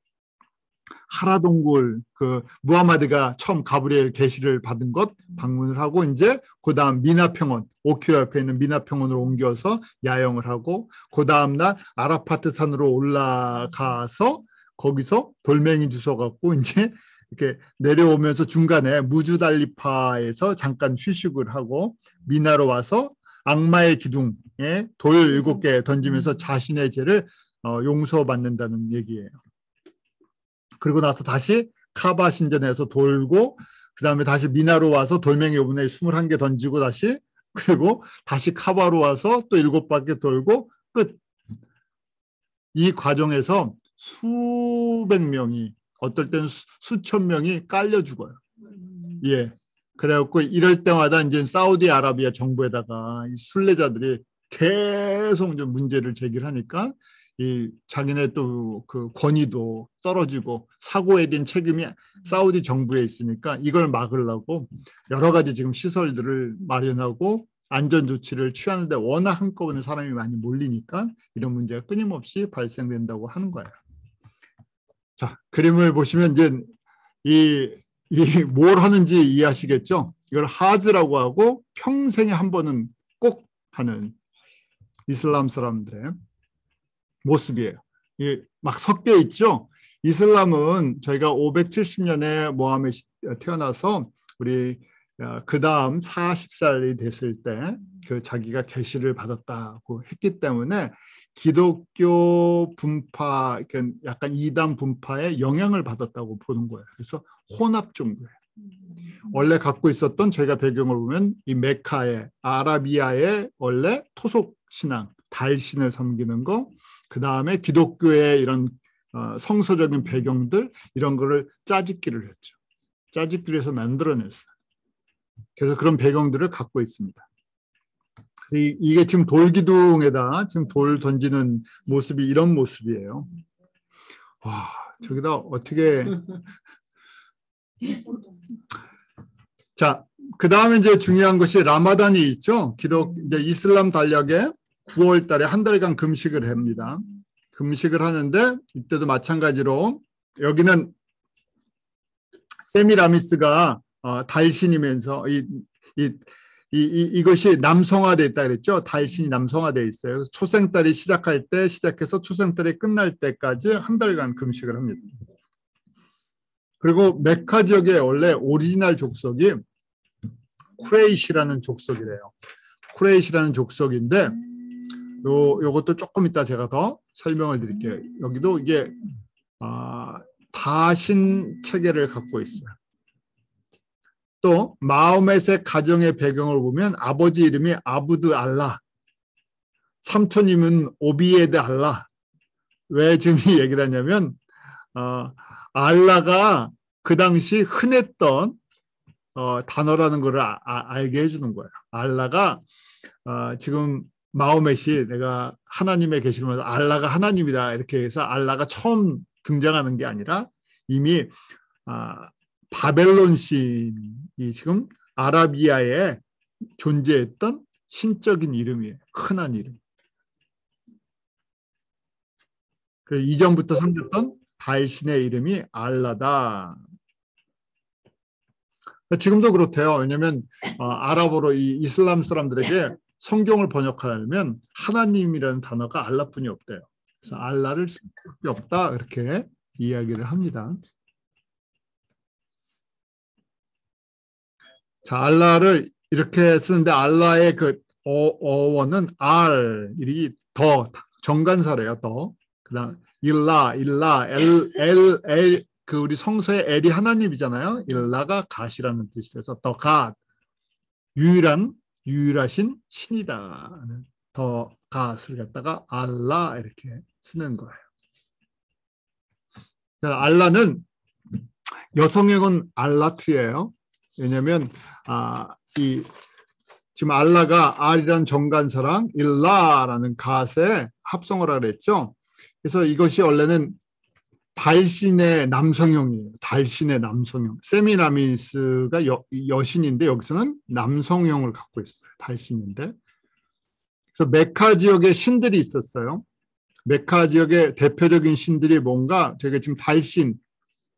A: 하라동굴 그 무하마드가 처음 가브리엘 계시를 받은 것 방문을 하고 이제 그다음 미나평원 5km 옆에 있는 미나평원으로 옮겨서 야영을 하고 그다음 날 아라파트 산으로 올라가서 거기서 돌멩이 주워 갖고 이제 이렇게 내려오면서 중간에 무주달리파에서 잠깐 휴식을 하고 미나로 와서 악마의 기둥에 돌 7개 던지면서 자신의 죄를 용서받는다는 얘기예요. 그리고 나서 다시 카바 신전에서 돌고 그 다음에 다시 미나로 와서 돌멩이 5분의 21개 던지고 다시 그리고 다시 카바로 와서 또 7바퀴 돌고 끝. 이 과정에서 수백 명이 어떨 때는 수천 명이 깔려 죽어요. 예. 그래갖고 이럴 때마다 이제 사우디아라비아 정부에다가 이 순례자들이 계속 좀 문제를 제기하니까 이 자기네 또 그 권위도 떨어지고 사고에 대한 책임이 사우디 정부에 있으니까 이걸 막으려고 여러 가지 지금 시설들을 마련하고 안전 조치를 취하는데 워낙 한꺼번에 사람이 많이 몰리니까 이런 문제가 끊임없이 발생된다고 하는 거예요. 자, 그림을 보시면 이제 이 뭘 하는지 이해하시겠죠? 이걸 하즈라고 하고 평생에 한 번은 꼭 하는 이슬람 사람들의 모습이에요. 막 섞여 있죠. 이슬람은 저희가 570년에 모하메드 태어나서 우리 그 다음 40살이 됐을 때 그 자기가 계시를 받았다고 했기 때문에 기독교 분파, 약간 이단 분파의 영향을 받았다고 보는 거예요. 그래서 혼합 종교예요. 원래 갖고 있었던 저희가 배경을 보면 이 메카의 아라비아의 원래 토속 신앙, 달신을 섬기는 거, 그 다음에 기독교의 이런 성서적인 배경들 이런 거를 짜집기를 했죠. 짜집기를 해서 만들어냈어요. 그래서 그런 배경들을 갖고 있습니다. 그래서 이게 지금 돌기둥에다 지금 돌 던지는 모습이 이런 모습이에요. 와, 저기다 어떻게 자, 그 다음에 이제 중요한 것이 라마단이 있죠. 이제 이슬람 달력에 9월 달에 한 달간 금식을 합니다. 금식을 하는데 이때도 마찬가지로 여기는 세미라미스가 달신이면서 이것이 남성화되어 있다 그랬죠. 달신이 남성화되어 있어요. 그래서 초생달이 시작할 때 시작해서 초생달이 끝날 때까지 한 달간 금식을 합니다. 그리고 메카 지역의 원래 오리지널 족속이 쿠레이시라는 족속이래요. 쿠레이시라는 족속인데 요것도 조금 이따 제가 더 설명을 드릴게요. 여기도 이게 다신 체계를 갖고 있어요. 또 마호멧의 가정의 배경을 보면 아버지 이름이 아부드 알라, 삼촌님은 오비에드 알라. 왜 지금 이 얘기를 하냐면 알라가 그 당시 흔했던 단어라는 것을 알게 해주는 거예요. 알라가 지금 마호멧이 내가 하나님의 계시면서 알라가 하나님이다 이렇게 해서 알라가 처음 등장하는 게 아니라 이미 바벨론 신이 지금 아라비아에 존재했던 신적인 이름이에요. 흔한 이름. 그래서 이전부터 섬겼던 달신의 이름이 알라다. 지금도 그렇대요. 왜냐하면 아랍어로 이 이슬람 사람들에게 성경을 번역하려면 하나님이라는 단어가 알라뿐이 없대요. 그래서 알라를 쓸 수밖에 없다 이렇게 이야기를 합니다. 자, 알라를 이렇게 쓰는데 알라의 그 어원은 알이 더 정관사래요. 더. 그다음 일라 엘 그 우리 성서의 엘이 하나님이잖아요. 일라가 갓이라는 뜻이라서 더 갓, 유일하신 신이다. 더 갓을 갖다가 알라 이렇게 쓰는 거예요. 알라는 여성형은 알라트예요. 왜냐하면 지금 알라가 알이라는 정관사랑 일라라는 갓의 합성어라 그랬죠. 그래서 이것이 원래는 달신의 남성형이에요. 달신의 남성형. 세미라미스가 여신인데 여기서는 남성형을 갖고 있어요. 달신인데. 그래서 메카 지역에 신들이 있었어요. 메카 지역의 대표적인 신들이 뭔가 저희가 지금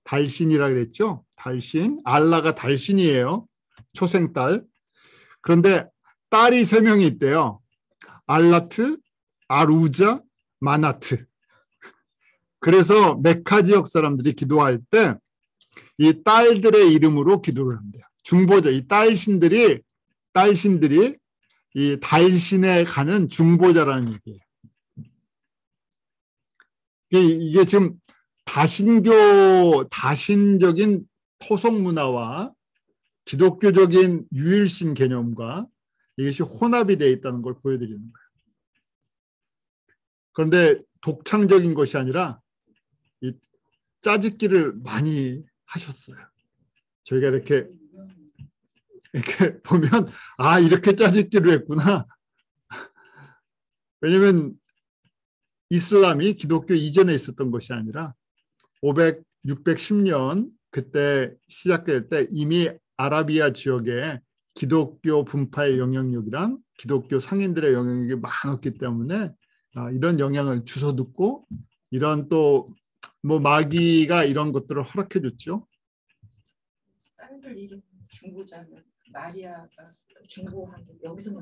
A: 달신이라 그랬죠. 달신. 알라가 달신이에요. 초생딸. 그런데 딸이 3명이 있대요. 알라트, 아루자, 마나트. 그래서 메카 지역 사람들이 기도할 때 이 딸들의 이름으로 기도를 한대요. 중보자, 이 딸신들이 이 달신에 가는 중보자라는 얘기예요. 이게 지금 다신적인 토속 문화와 기독교적인 유일신 개념과 이것이 혼합이 되어 있다는 걸 보여드리는 거예요. 그런데 독창적인 것이 아니라 이 짜집기를 많이 하셨어요. 저희가 이렇게 보면 이렇게 짜집기를 했구나. 왜냐하면 이슬람이 기독교 이전에 있었던 것이 아니라 610년 그때 시작될 때 이미 아라비아 지역에 기독교 분파의 영향력이랑 기독교 상인들의 영향력이 많았기 때문에 이런 영향을 주워 듣고 이런 또 뭐 마귀가 이런 것들을 허락해 줬죠.
B: 딸들 이름 중보자면 마리아가 중보하는 여기서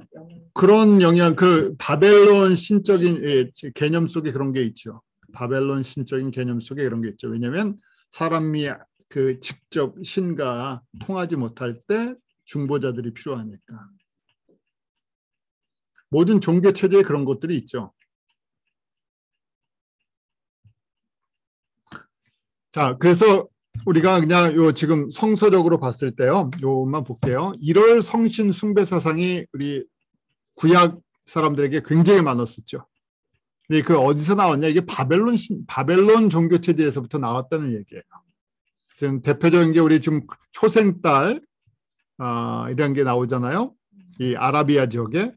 A: 그런 영향, 그 바벨론 신적인 개념 속에 그런 게 있죠. 바벨론 신적인 개념 속에 그런 게 있죠. 왜냐하면 사람이 그 직접 신과 통하지 못할 때 중보자들이 필요하니까. 모든 종교 체제에 그런 것들이 있죠. 자, 그래서 우리가 그냥 요 지금 성서적으로 봤을 때요, 요만 볼게요. 1월 성신 숭배 사상이 우리 구약 사람들에게 굉장히 많았었죠. 근데 그 어디서 나왔냐? 이게 바벨론 종교 체제에서부터 나왔다는 얘기예요. 지금 대표적인 게 우리 지금 초생달 이런 게 나오잖아요. 이 아라비아 지역에.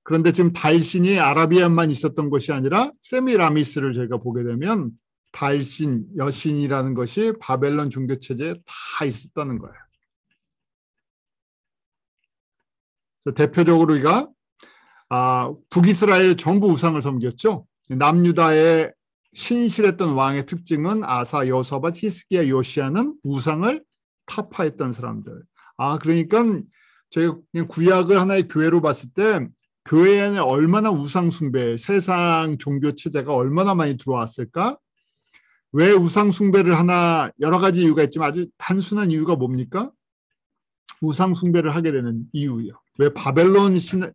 A: 그런데 지금 달신이 아라비아만 있었던 것이 아니라 세미라미스를 저희가 보게 되면 달신, 여신이라는 것이 바벨론 종교 체제에 다 있었다는 거예요. 그래서 대표적으로 우리가 북이스라엘 전부 우상을 섬겼죠. 남유다의 신실했던 왕의 특징은 아사, 여호사밧, 히스기야, 요시야는 우상을 타파했던 사람들. 그러니까 저희 그냥 구약을 하나의 교회로 봤을 때 교회 안에 얼마나 우상 숭배, 세상 종교 체제가 얼마나 많이 들어왔을까? 왜 우상 숭배를 하나, 여러 가지 이유가 있지만 아주 단순한 이유가 뭡니까? 우상 숭배를 하게 되는 이유요. 왜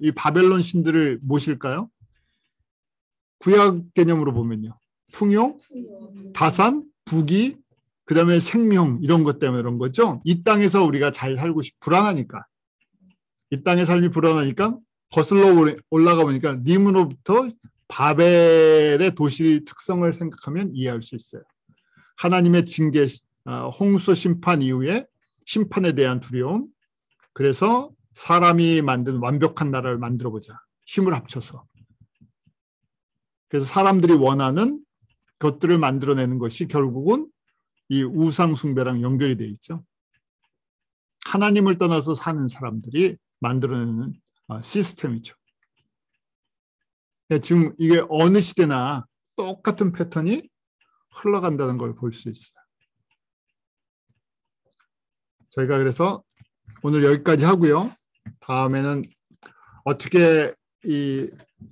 A: 이 바벨론 신들을 모실까요? 구약 개념으로 보면요. 풍요, 다산, 부귀, 그 다음에 생명, 이런 것 때문에 그런 거죠. 이 땅에서 우리가 잘 살고 불안하니까. 이 땅의 삶이 불안하니까 거슬러 올라가 보니까 림으로부터 바벨의 도시 특성을 생각하면 이해할 수 있어요. 하나님의 징계, 홍수 심판 이후에 심판에 대한 두려움. 그래서 사람이 만든 완벽한 나라를 만들어보자. 힘을 합쳐서. 그래서 사람들이 원하는 것들을 만들어내는 것이 결국은 이 우상 숭배랑 연결이 되어 있죠. 하나님을 떠나서 사는 사람들이 만들어내는 시스템이죠. 지금 이게 어느 시대나 똑같은 패턴이 흘러간다는 걸 볼 수 있어요. 저희가 그래서 오늘 여기까지 하고요. 다음에는 어떻게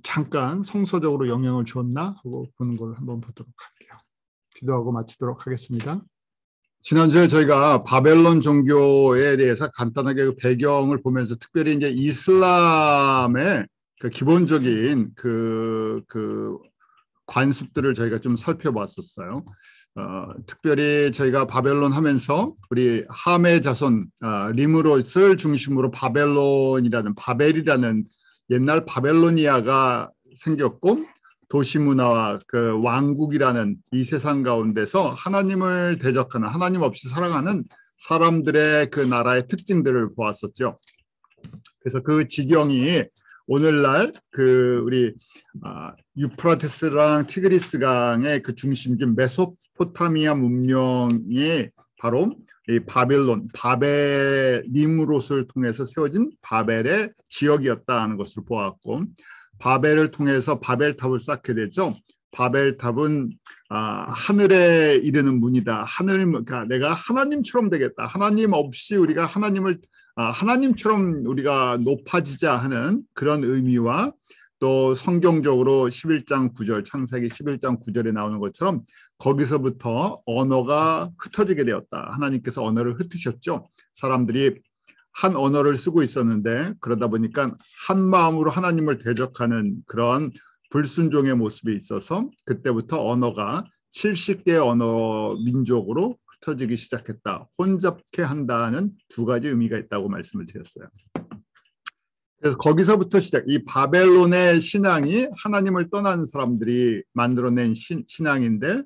A: 잠깐 성서적으로 영향을 줬나 하고 보는 걸 한번 보도록 할게요. 기도하고 마치도록 하겠습니다. 지난주에 저희가 바벨론 종교에 대해서 간단하게 그 배경을 보면서 특별히 이제 이슬람의 그 기본적인 그 관습들을 저희가 좀 살펴봤었어요. 특별히 저희가 바벨론 하면서 우리 함의 자손 리므롯을 중심으로 바벨이라는 옛날 바벨로니아가 생겼고 도시 문화와 그 왕국이라는 이 세상 가운데서 하나님을 대적하는, 하나님 없이 살아가는 사람들의 그 나라의 특징들을 보았었죠. 그래서 그 지경이 오늘날 그 우리 유프라테스랑 티그리스 강의 그 중심진 메소포타미아 문명이 바로 이 니므롯을 통해서 세워진 바벨의 지역이었다 하는 것을 보았고, 바벨을 통해서 바벨탑을 쌓게 되죠. 바벨탑은 하늘에 이르는 문이다. 그러니까 내가 하나님처럼 되겠다. 하나님 없이 우리가 하나님처럼 우리가 높아지자 하는 그런 의미와, 또 성경적으로 11장 9절, 창세기 11장 9절에 나오는 것처럼 거기서부터 언어가 흩어지게 되었다. 하나님께서 언어를 흩으셨죠. 사람들이 한 언어를 쓰고 있었는데 그러다 보니까 한 마음으로 하나님을 대적하는 그런 불순종의 모습이 있어서 그때부터 언어가 70개의 언어 민족으로 흩어지기 시작했다. 혼잡케 한다는 두 가지 의미가 있다고 말씀을 드렸어요. 그래서 거기서부터 이 바벨론의 신앙이 하나님을 떠난 사람들이 만들어낸 신앙인데,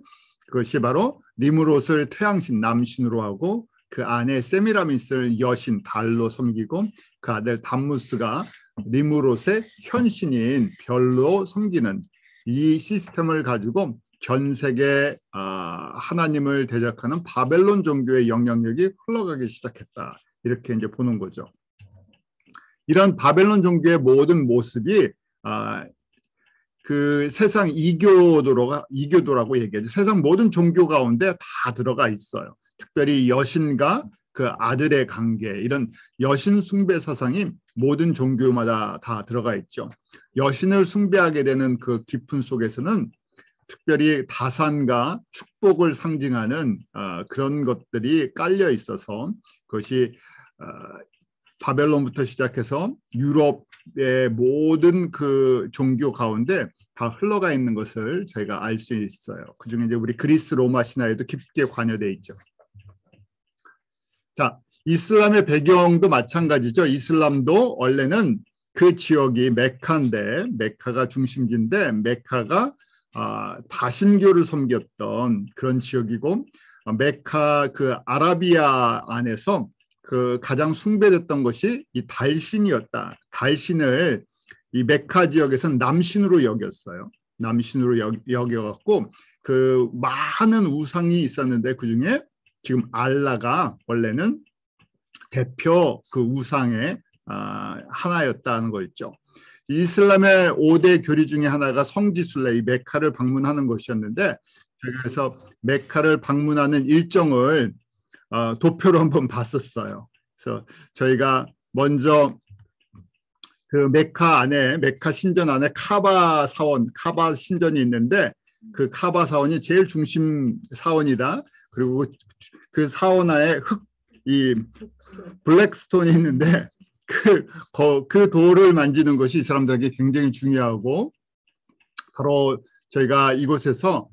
A: 그것이 바로 니므롯을 태양신, 남신으로 하고 그 안에 세미라미스를 여신, 달로 섬기고 그 아들 담무스가 니므롯의 현신인 별로 섬기는 이 시스템을 가지고 전 세계 하나님을 대적하는 바벨론 종교의 영향력이 흘러가기 시작했다. 이렇게 이제 보는 거죠. 이런 바벨론 종교의 모든 모습이 그 세상 이교도라고 얘기하죠. 세상 모든 종교 가운데 다 들어가 있어요. 특별히 여신과 그 아들의 관계, 이런 여신 숭배 사상이 모든 종교마다 다 들어가 있죠. 여신을 숭배하게 되는 그 깊은 속에서는 특별히 다산과 축복을 상징하는 그런 것들이 깔려 있어서 그것이 바벨론부터 시작해서 유럽의 모든 그 종교 가운데 다 흘러가 있는 것을 저희가 알 수 있어요. 그중에 이제 우리 그리스 로마 신화에도 깊게 관여되어 있죠. 자, 이슬람의 배경도 마찬가지죠. 이슬람도 원래는 그 지역이 메카인데, 메카가 중심지인데, 메카가 다신교를 섬겼던 그런 지역이고, 메카 그 아라비아 안에서 그 가장 숭배됐던 것이 이 달신이었다. 달신을 이 메카 지역에서는 남신으로 여겼어요. 남신으로 여겨갖고 그 많은 우상이 있었는데 그 중에 지금 알라가 원래는 대표 그 우상의 하나였다는 거 있죠. 이슬람의 5대 교리 중에 하나가 성지순례, 이 메카를 방문하는 것이었는데, 그래서 메카를 방문하는 일정을 도표로 한번 봤었어요. 그래서 저희가 먼저 그 메카 안에, 메카 신전 안에 카바 사원, 카바 신전이 있는데 그 카바 사원이 제일 중심 사원이다. 그리고 그 사원 안에 이 블랙스톤이 있는데 그 돌을 만지는 것이 이 사람들에게 굉장히 중요하고, 바로 저희가 이곳에서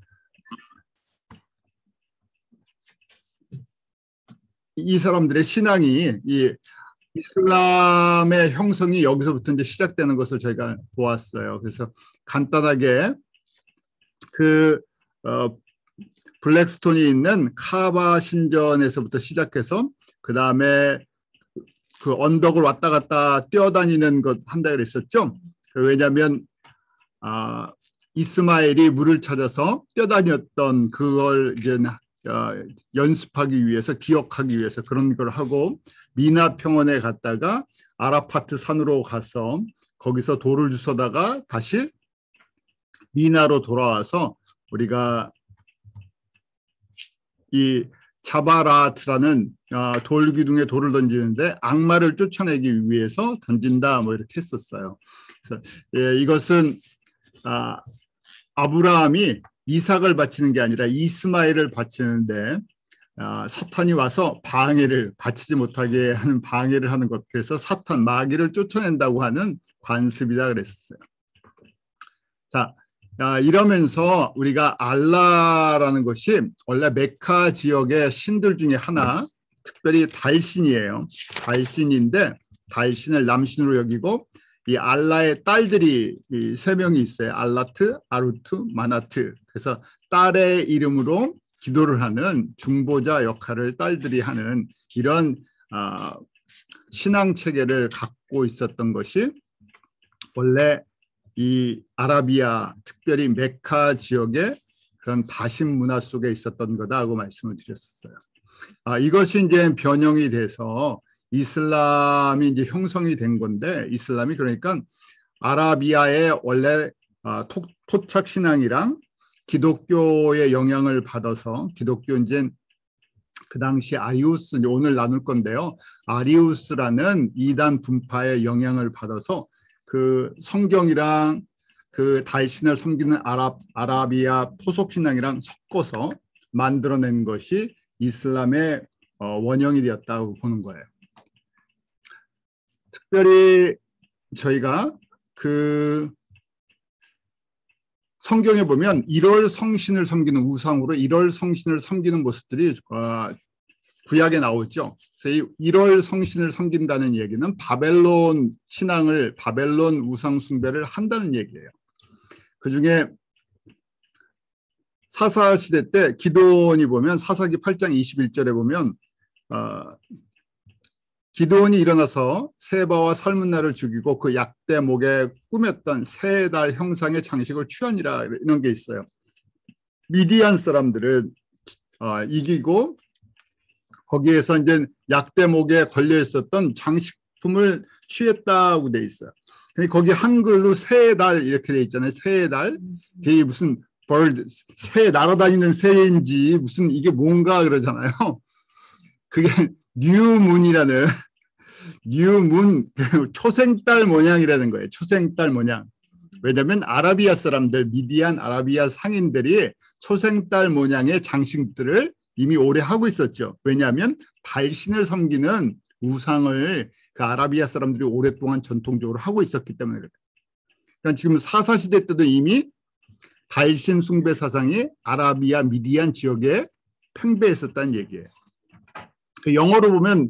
A: 이 사람들의 신앙이 이 이슬람의 형성이 여기서부터 이제 시작되는 것을 저희가 보았어요. 그래서 간단하게 그 블랙스톤이 있는 카바 신전에서부터 시작해서 그 다음에 그 언덕을 왔다 갔다 뛰어다니는 것 한다 그랬었죠. 왜냐하면 이스마엘이 물을 찾아서 뛰어다녔던 그걸 이제 연습하기 위해서, 기억하기 위해서 그런 걸 하고, 미나 평원에 갔다가 아라파트 산으로 가서 거기서 돌을 주워다가 다시 미나로 돌아와서 우리가 이 자바라트라는 돌 기둥에 돌을 던지는데 악마를 쫓아내기 위해서 던진다, 뭐 이렇게 했었어요. 그래서 이것은 아브라함이 이삭을 바치는 게 아니라 이스마엘을 바치는데 사탄이 와서 방해를, 바치지 못하게 하는 방해를 하는 것, 그래서 사탄, 마귀를 쫓아낸다고 하는 관습이다 그랬었어요. 자, 이러면서 우리가 알라라는 것이 원래 메카 지역의 신들 중에 하나, 특별히 달신이에요. 달신인데 달신을 남신으로 여기고, 이 알라의 딸들이 3명이 있어요. 알라트, 아루트, 마나트. 그래서 딸의 이름으로 기도를 하는 중보자 역할을 딸들이 하는 이런 신앙 체계를 갖고 있었던 것이 원래 이 아라비아, 특별히 메카 지역의 그런 다신 문화 속에 있었던 거다고 말씀을 드렸었어요. 이것이 이제 변형이 돼서 이슬람이 이제 형성이 된 건데, 이슬람이 그러니까 아라비아의 원래 토착 신앙이랑 기독교의 영향을 받아서, 기독교 이제 그 당시 아리우스, 오늘 나눌 건데요, 아리우스라는 이단 분파의 영향을 받아서 그 성경이랑 그 달신을 섬기는 아라비아 토속 신앙이랑 섞어서 만들어낸 것이 이슬람의 원형이 되었다고 보는 거예요. 특별히 저희가 그 성경에 보면 1월 성신을 섬기는 우상으로 1월 성신을 섬기는 모습들이 구약에 나오죠. 그래서 이 1월 성신을 섬긴다는 얘기는 바벨론 신앙을, 바벨론 우상 숭배를 한다는 얘기예요. 그중에 사사 시대 때 기드온이 보면 사사기 8장 21절에 보면 기드온이 일어나서 세바와 살문나를 죽이고 그 약대 목에 꾸몄던 세 달 형상의 장식을 취하니라, 이런 게 있어요. 미디안 사람들을 이기고 거기에서 이제 약대 목에 걸려 있었던 장식품을 취했다고 돼 있어요. 근데 거기 한글로 세 달 이렇게 돼 있잖아요. 세 달. 그게 무슨 bird, 새 날아다니는 새인지 무슨 이게 뭔가 그러잖아요. 그게 뉴문이라는 뉴문 초생딸 모양이라는 거예요. 초생딸 모양. 왜냐하면 아라비아 사람들, 미디안 아라비아 상인들이 초생딸 모양의 장식들을 이미 오래 하고 있었죠. 왜냐하면 달신을 섬기는 우상을 그 아라비아 사람들이 오랫동안 전통적으로 하고 있었기 때문에 그래요. 그러니까 지금 사사시대 때도 이미 달신 숭배 사상이 아라비아 미디안 지역에 팽배했었다는 얘기예요. 그 영어로 보면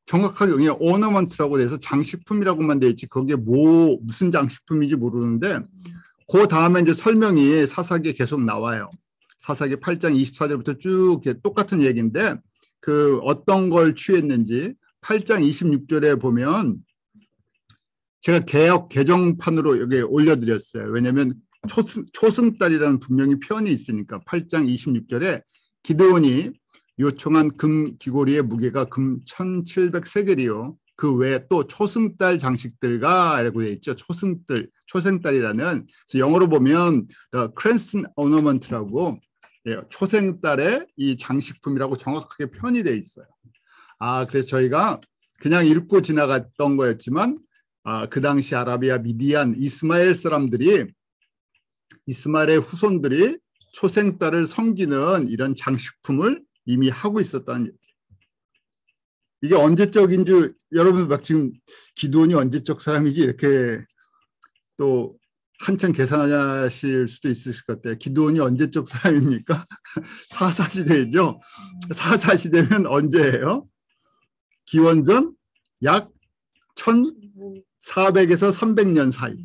A: 정확하게 그냥 ornament라고 돼서 장식품이라고만 돼 있지 거기에 무슨 장식품인지 모르는데 그 다음에 이제 설명이 사사기에 계속 나와요. 사사기 8장 24절부터 쭉 똑같은 얘기인데 그 어떤 걸 취했는지 8장 26절에 보면 제가 개정판으로 여기 올려드렸어요. 왜냐하면 초승달이라는 분명히 표현이 있으니까 8장 26절에 기드온이 요청한 금 귀고리의 무게가 금 1700세겔이요. 그 외에 또 초승달 장식들과 라고 되어 있죠. 초생달이라는 그래서 영어로 보면 the crescent ornament라고 초생달의 이 장식품이라고 정확하게 표현이 되어 있어요. 그래서 저희가 그냥 읽고 지나갔던 거였지만 그 당시 아라비아 미디안 이스마엘 이스마엘의 후손들이 초생달을 섬기는 이런 장식품을 이미 하고 있었다는 얘기. 이게 언제적인 줄 여러분 막 지금 기드온이 언제적 사람이지 이렇게 또 한참 계산하실 수도 있으실 것 같아요. 기드온이 언제적 사람입니까? 사사시대죠. 사사시대면 언제예요? 기원전 약 1400에서 300년 사이.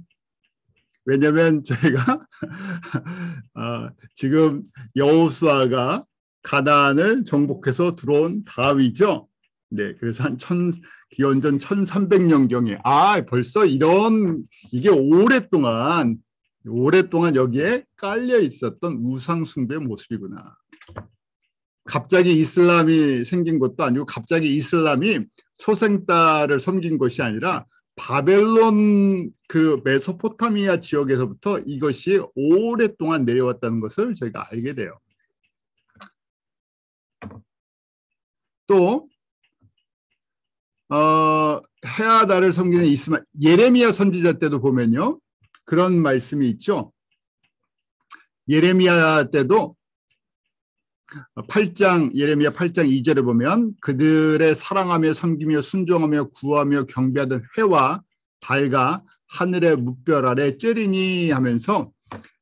A: 왜냐하면 저희가 지금 여호수아가 가나안을 정복해서 들어온 다음이죠. 네, 그래서 한 기원전 1300년경에 벌써 이게 오랫동안 여기에 깔려 있었던 우상 숭배의 모습이구나. 갑자기 이슬람이 생긴 것도 아니고 갑자기 이슬람이 초생딸을 섬긴 것이 아니라 바벨론 그 메소포타미아 지역에서부터 이것이 오랫동안 내려왔다는 것을 저희가 알게 돼요. 또 헤아달을 섬기는 예레미야 선지자 때도 보면요. 그런 말씀이 있죠. 예레미야 때도 예레미야 8장 2절에 보면 그들의 사랑하며 섬기며 순종하며 구하며 경배하던 해와 달과 하늘의 묵별 아래 쬐리니 하면서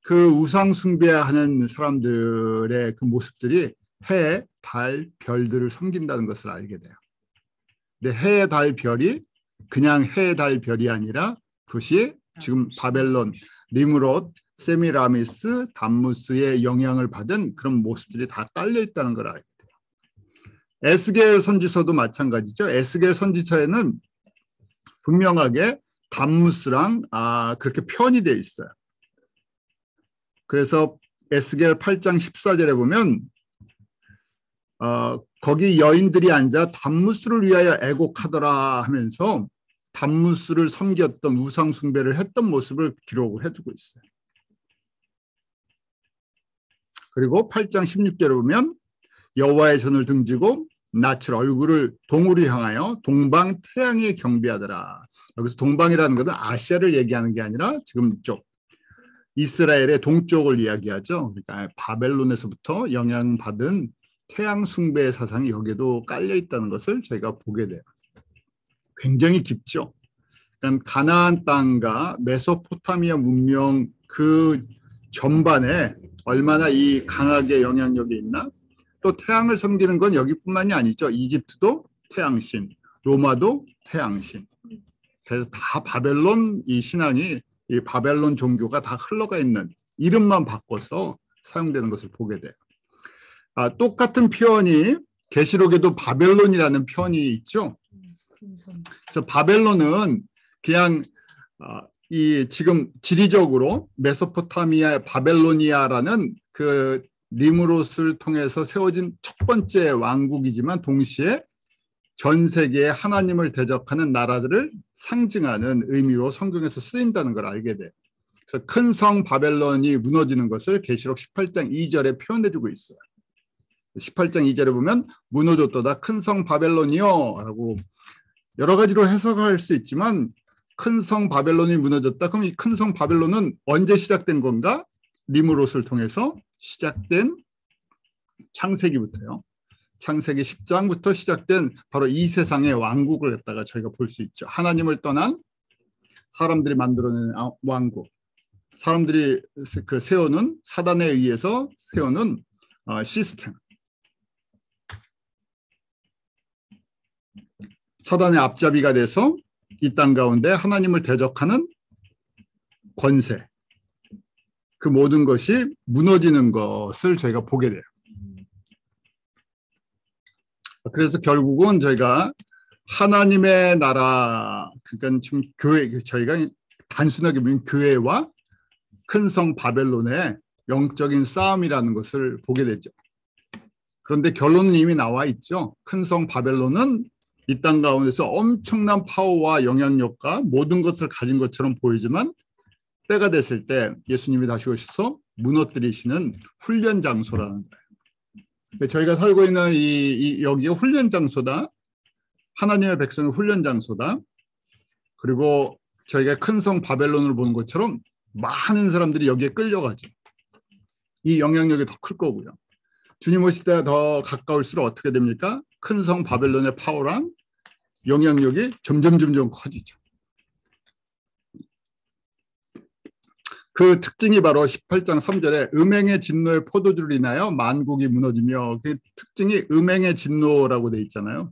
A: 그 우상 숭배하는 사람들의 그 모습들이 해, 달, 별들을 섬긴다는 것을 알게 돼요. 근데 해, 달, 별이 그냥 해, 달, 별이 아니라 그것이 지금 바벨론, 니므롯, 세미라미스, 담무스의 영향을 받은 그런 모습들이 다 깔려 있다는 걸 알게 돼요. 에스겔 선지서도 마찬가지죠. 에스겔 선지서에는 분명하게 담무스랑 그렇게 표현이 되어 있어요. 그래서 에스겔 8장 14절에 보면 거기 여인들이 앉아 담무스를 위하여 애곡하더라 하면서 담무스를 섬겼던 우상 숭배를 했던 모습을 기록을 해주고 있어요. 그리고 8장 16절에 보면 여호와의 손을 등지고 낯을 얼굴을 동으로 향하여 동방 태양에 경배하더라. 여기서 동방이라는 것은 아시아를 얘기하는 게 아니라 지금 이쪽 이스라엘의 동쪽을 이야기하죠. 그러니까 바벨론에서부터 영향받은 태양 숭배 사상이 여기에도 깔려 있다는 것을 저희가 보게 돼요. 굉장히 깊죠. 그러니까 가나안 땅과 메소포타미아 문명 그 전반에 얼마나 이 강하게 영향력이 있나? 또 태양을 섬기는 건 여기뿐만이 아니죠. 이집트도 태양신, 로마도 태양신. 그래서 다 바벨론 이 신앙이 이 바벨론 종교가 다 흘러가 있는 이름만 바꿔서 사용되는 것을 보게 돼요. 똑같은 표현이 계시록에도 바벨론이라는 표현이 있죠. 그래서 바벨론은 그냥 이 지금 지리적으로 메소포타미아 바벨로니아라는 그 니므롯을 통해서 세워진 첫 번째 왕국이지만 동시에 전 세계에 하나님을 대적하는 나라들을 상징하는 의미로 성경에서 쓰인다는 걸 알게 돼요. 그래서 큰 성 바벨론이 무너지는 것을 계시록 18장 2절에 표현해주고 있어요. 18장 2절에 보면 무너졌도다 큰 성 바벨론이요 라고 여러 가지로 해석할 수 있지만 큰 성 바벨론이 무너졌다. 그럼 이 큰 성 바벨론은 언제 시작된 건가? 니므롯을 통해서 시작된 창세기부터요. 창세기 10장부터 시작된 바로 이 세상의 왕국을 갖다가 저희가 볼 수 있죠. 하나님을 떠난 사람들이 만들어낸 왕국. 사람들이 세우는 사단에 의해서 세우는 시스템. 사단의 앞잡이가 돼서 이 땅 가운데 하나님을 대적하는 권세. 그 모든 것이 무너지는 것을 저희가 보게 돼요. 그래서 결국은 저희가 하나님의 나라, 그러니까 지금 교회, 저희가 단순하게 보면 교회와 큰 성 바벨론의 영적인 싸움이라는 것을 보게 되죠. 그런데 결론은 이미 나와 있죠. 큰 성 바벨론은 이 땅 가운데서 엄청난 파워와 영향력과 모든 것을 가진 것처럼 보이지만 때가 됐을 때 예수님이 다시 오셔서 무너뜨리시는 훈련 장소라는 거예요. 저희가 살고 있는 여기가 훈련 장소다. 하나님의 백성의 훈련 장소다. 그리고 저희가 큰 성 바벨론을 보는 것처럼 많은 사람들이 여기에 끌려가죠. 이 영향력이 더 클 거고요. 주님 오실 때가 더 가까울수록 어떻게 됩니까? 큰 성 바벨론의 파워랑 영향력이 점점 커지죠. 그 특징이 바로 18장 3절에 음행의 진노의 포도주를 인하여 만국이 무너지며, 그 특징이 음행의 진노라고 돼 있잖아요.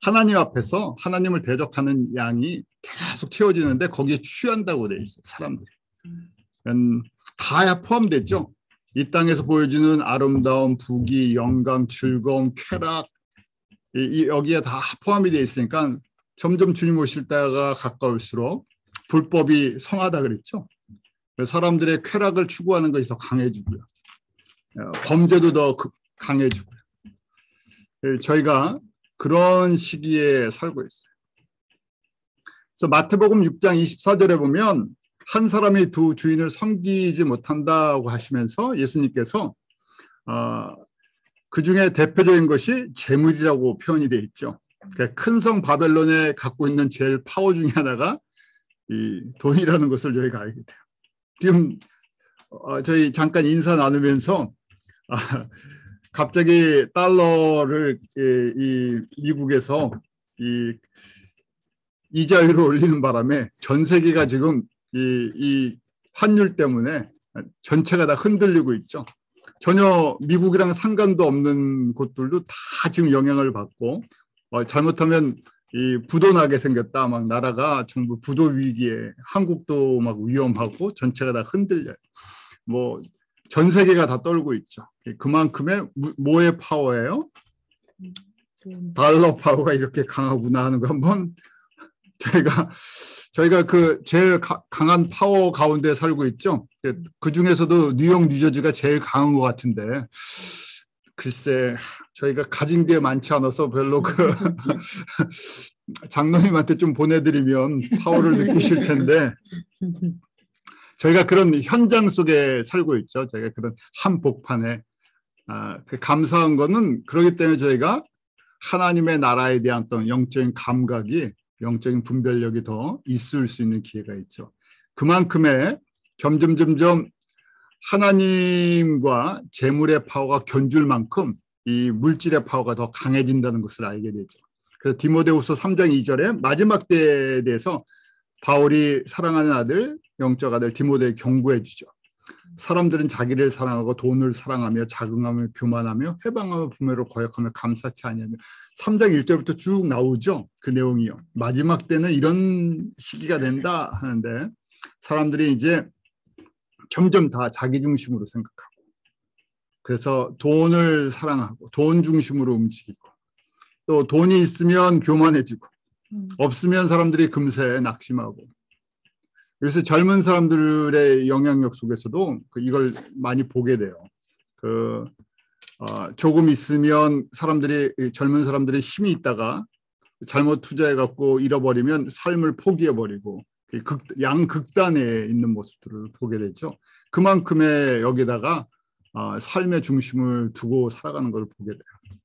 A: 하나님 앞에서 하나님을 대적하는 양이 계속 채워지는데 거기에 취한다고 돼 있어요. 사람들이. 다 포함됐죠. 이 땅에서 보여주는 아름다움, 부귀, 영광, 즐거움, 쾌락, 여기에 다 포함이 돼 있으니까 점점 주님 오실 때가 가까울수록 불법이 성하다 그랬죠. 사람들의 쾌락을 추구하는 것이 더 강해지고요. 범죄도 더 강해지고요. 저희가 그런 시기에 살고 있어요. 그래서 마태복음 6장 24절에 보면 한 사람이 두 주인을 섬기지 못한다고 하시면서 예수님께서 그 중에 대표적인 것이 재물이라고 표현이 되어 있죠. 큰 성 바벨론에 갖고 있는 제일 파워 중에 하나가 이 돈이라는 것을 저희가 알게 돼요. 지금 저희 잠깐 인사 나누면서 갑자기 달러를 이 미국에서 이 이자율을 올리는 바람에 전 세계가 지금 이 환율 때문에 전체가 다 흔들리고 있죠. 전혀 미국이랑 상관도 없는 곳들도 다 지금 영향을 받고 잘못하면 이 부도나게 생겼다. 막 나라가 전부 부도 위기에 한국도 막 위험하고 전체가 다 흔들려요. 뭐 전 세계가 다 떨고 있죠. 그만큼의 뭐의 파워예요? 달러 파워가 이렇게 강하구나 하는 거 한번 저희가 그 제일 강한 파워 가운데 살고 있죠. 그 중에서도 뉴욕, 뉴저지가 제일 강한 것 같은데 글쎄 저희가 가진 게 많지 않아서 별로 장로님한테 좀 보내드리면 파워를 느끼실 텐데 저희가 그런 현장 속에 살고 있죠. 저희가 그런 한복판에 그 감사한 거는 그렇기 때문에 저희가 하나님의 나라에 대한 어떤 영적인 감각이 영적인 분별력이 더 있을 수 있는 기회가 있죠. 그만큼의 점점 하나님과 재물의 파워가 견줄 만큼 이 물질의 파워가 더 강해진다는 것을 알게 되죠. 그래서 디모데후서 3장 2절에 마지막 때에 대해서 바울이 사랑하는 아들, 영적 아들 디모데에 경고해 주죠. 사람들은 자기를 사랑하고 돈을 사랑하며 자긍하며 교만하며 회방하며 부모를 거역하며 감사치 아니하며 3장 1절부터 쭉 나오죠. 그 내용이요. 마지막 때는 이런 시기가 된다 하는데 사람들이 이제 점점 다 자기 중심으로 생각하고 그래서 돈을 사랑하고 돈 중심으로 움직이고 또 돈이 있으면 교만해지고 없으면 사람들이 금세 낙심하고 그래서 젊은 사람들의 영향력 속에서도 이걸 많이 보게 돼요. 조금 있으면 젊은 사람들이 힘이 있다가 잘못 투자해갖고 잃어버리면 삶을 포기해버리고 양극단에 있는 모습들을 보게 되죠. 그만큼의 여기다가 삶의 중심을 두고 살아가는 걸 보게 돼요.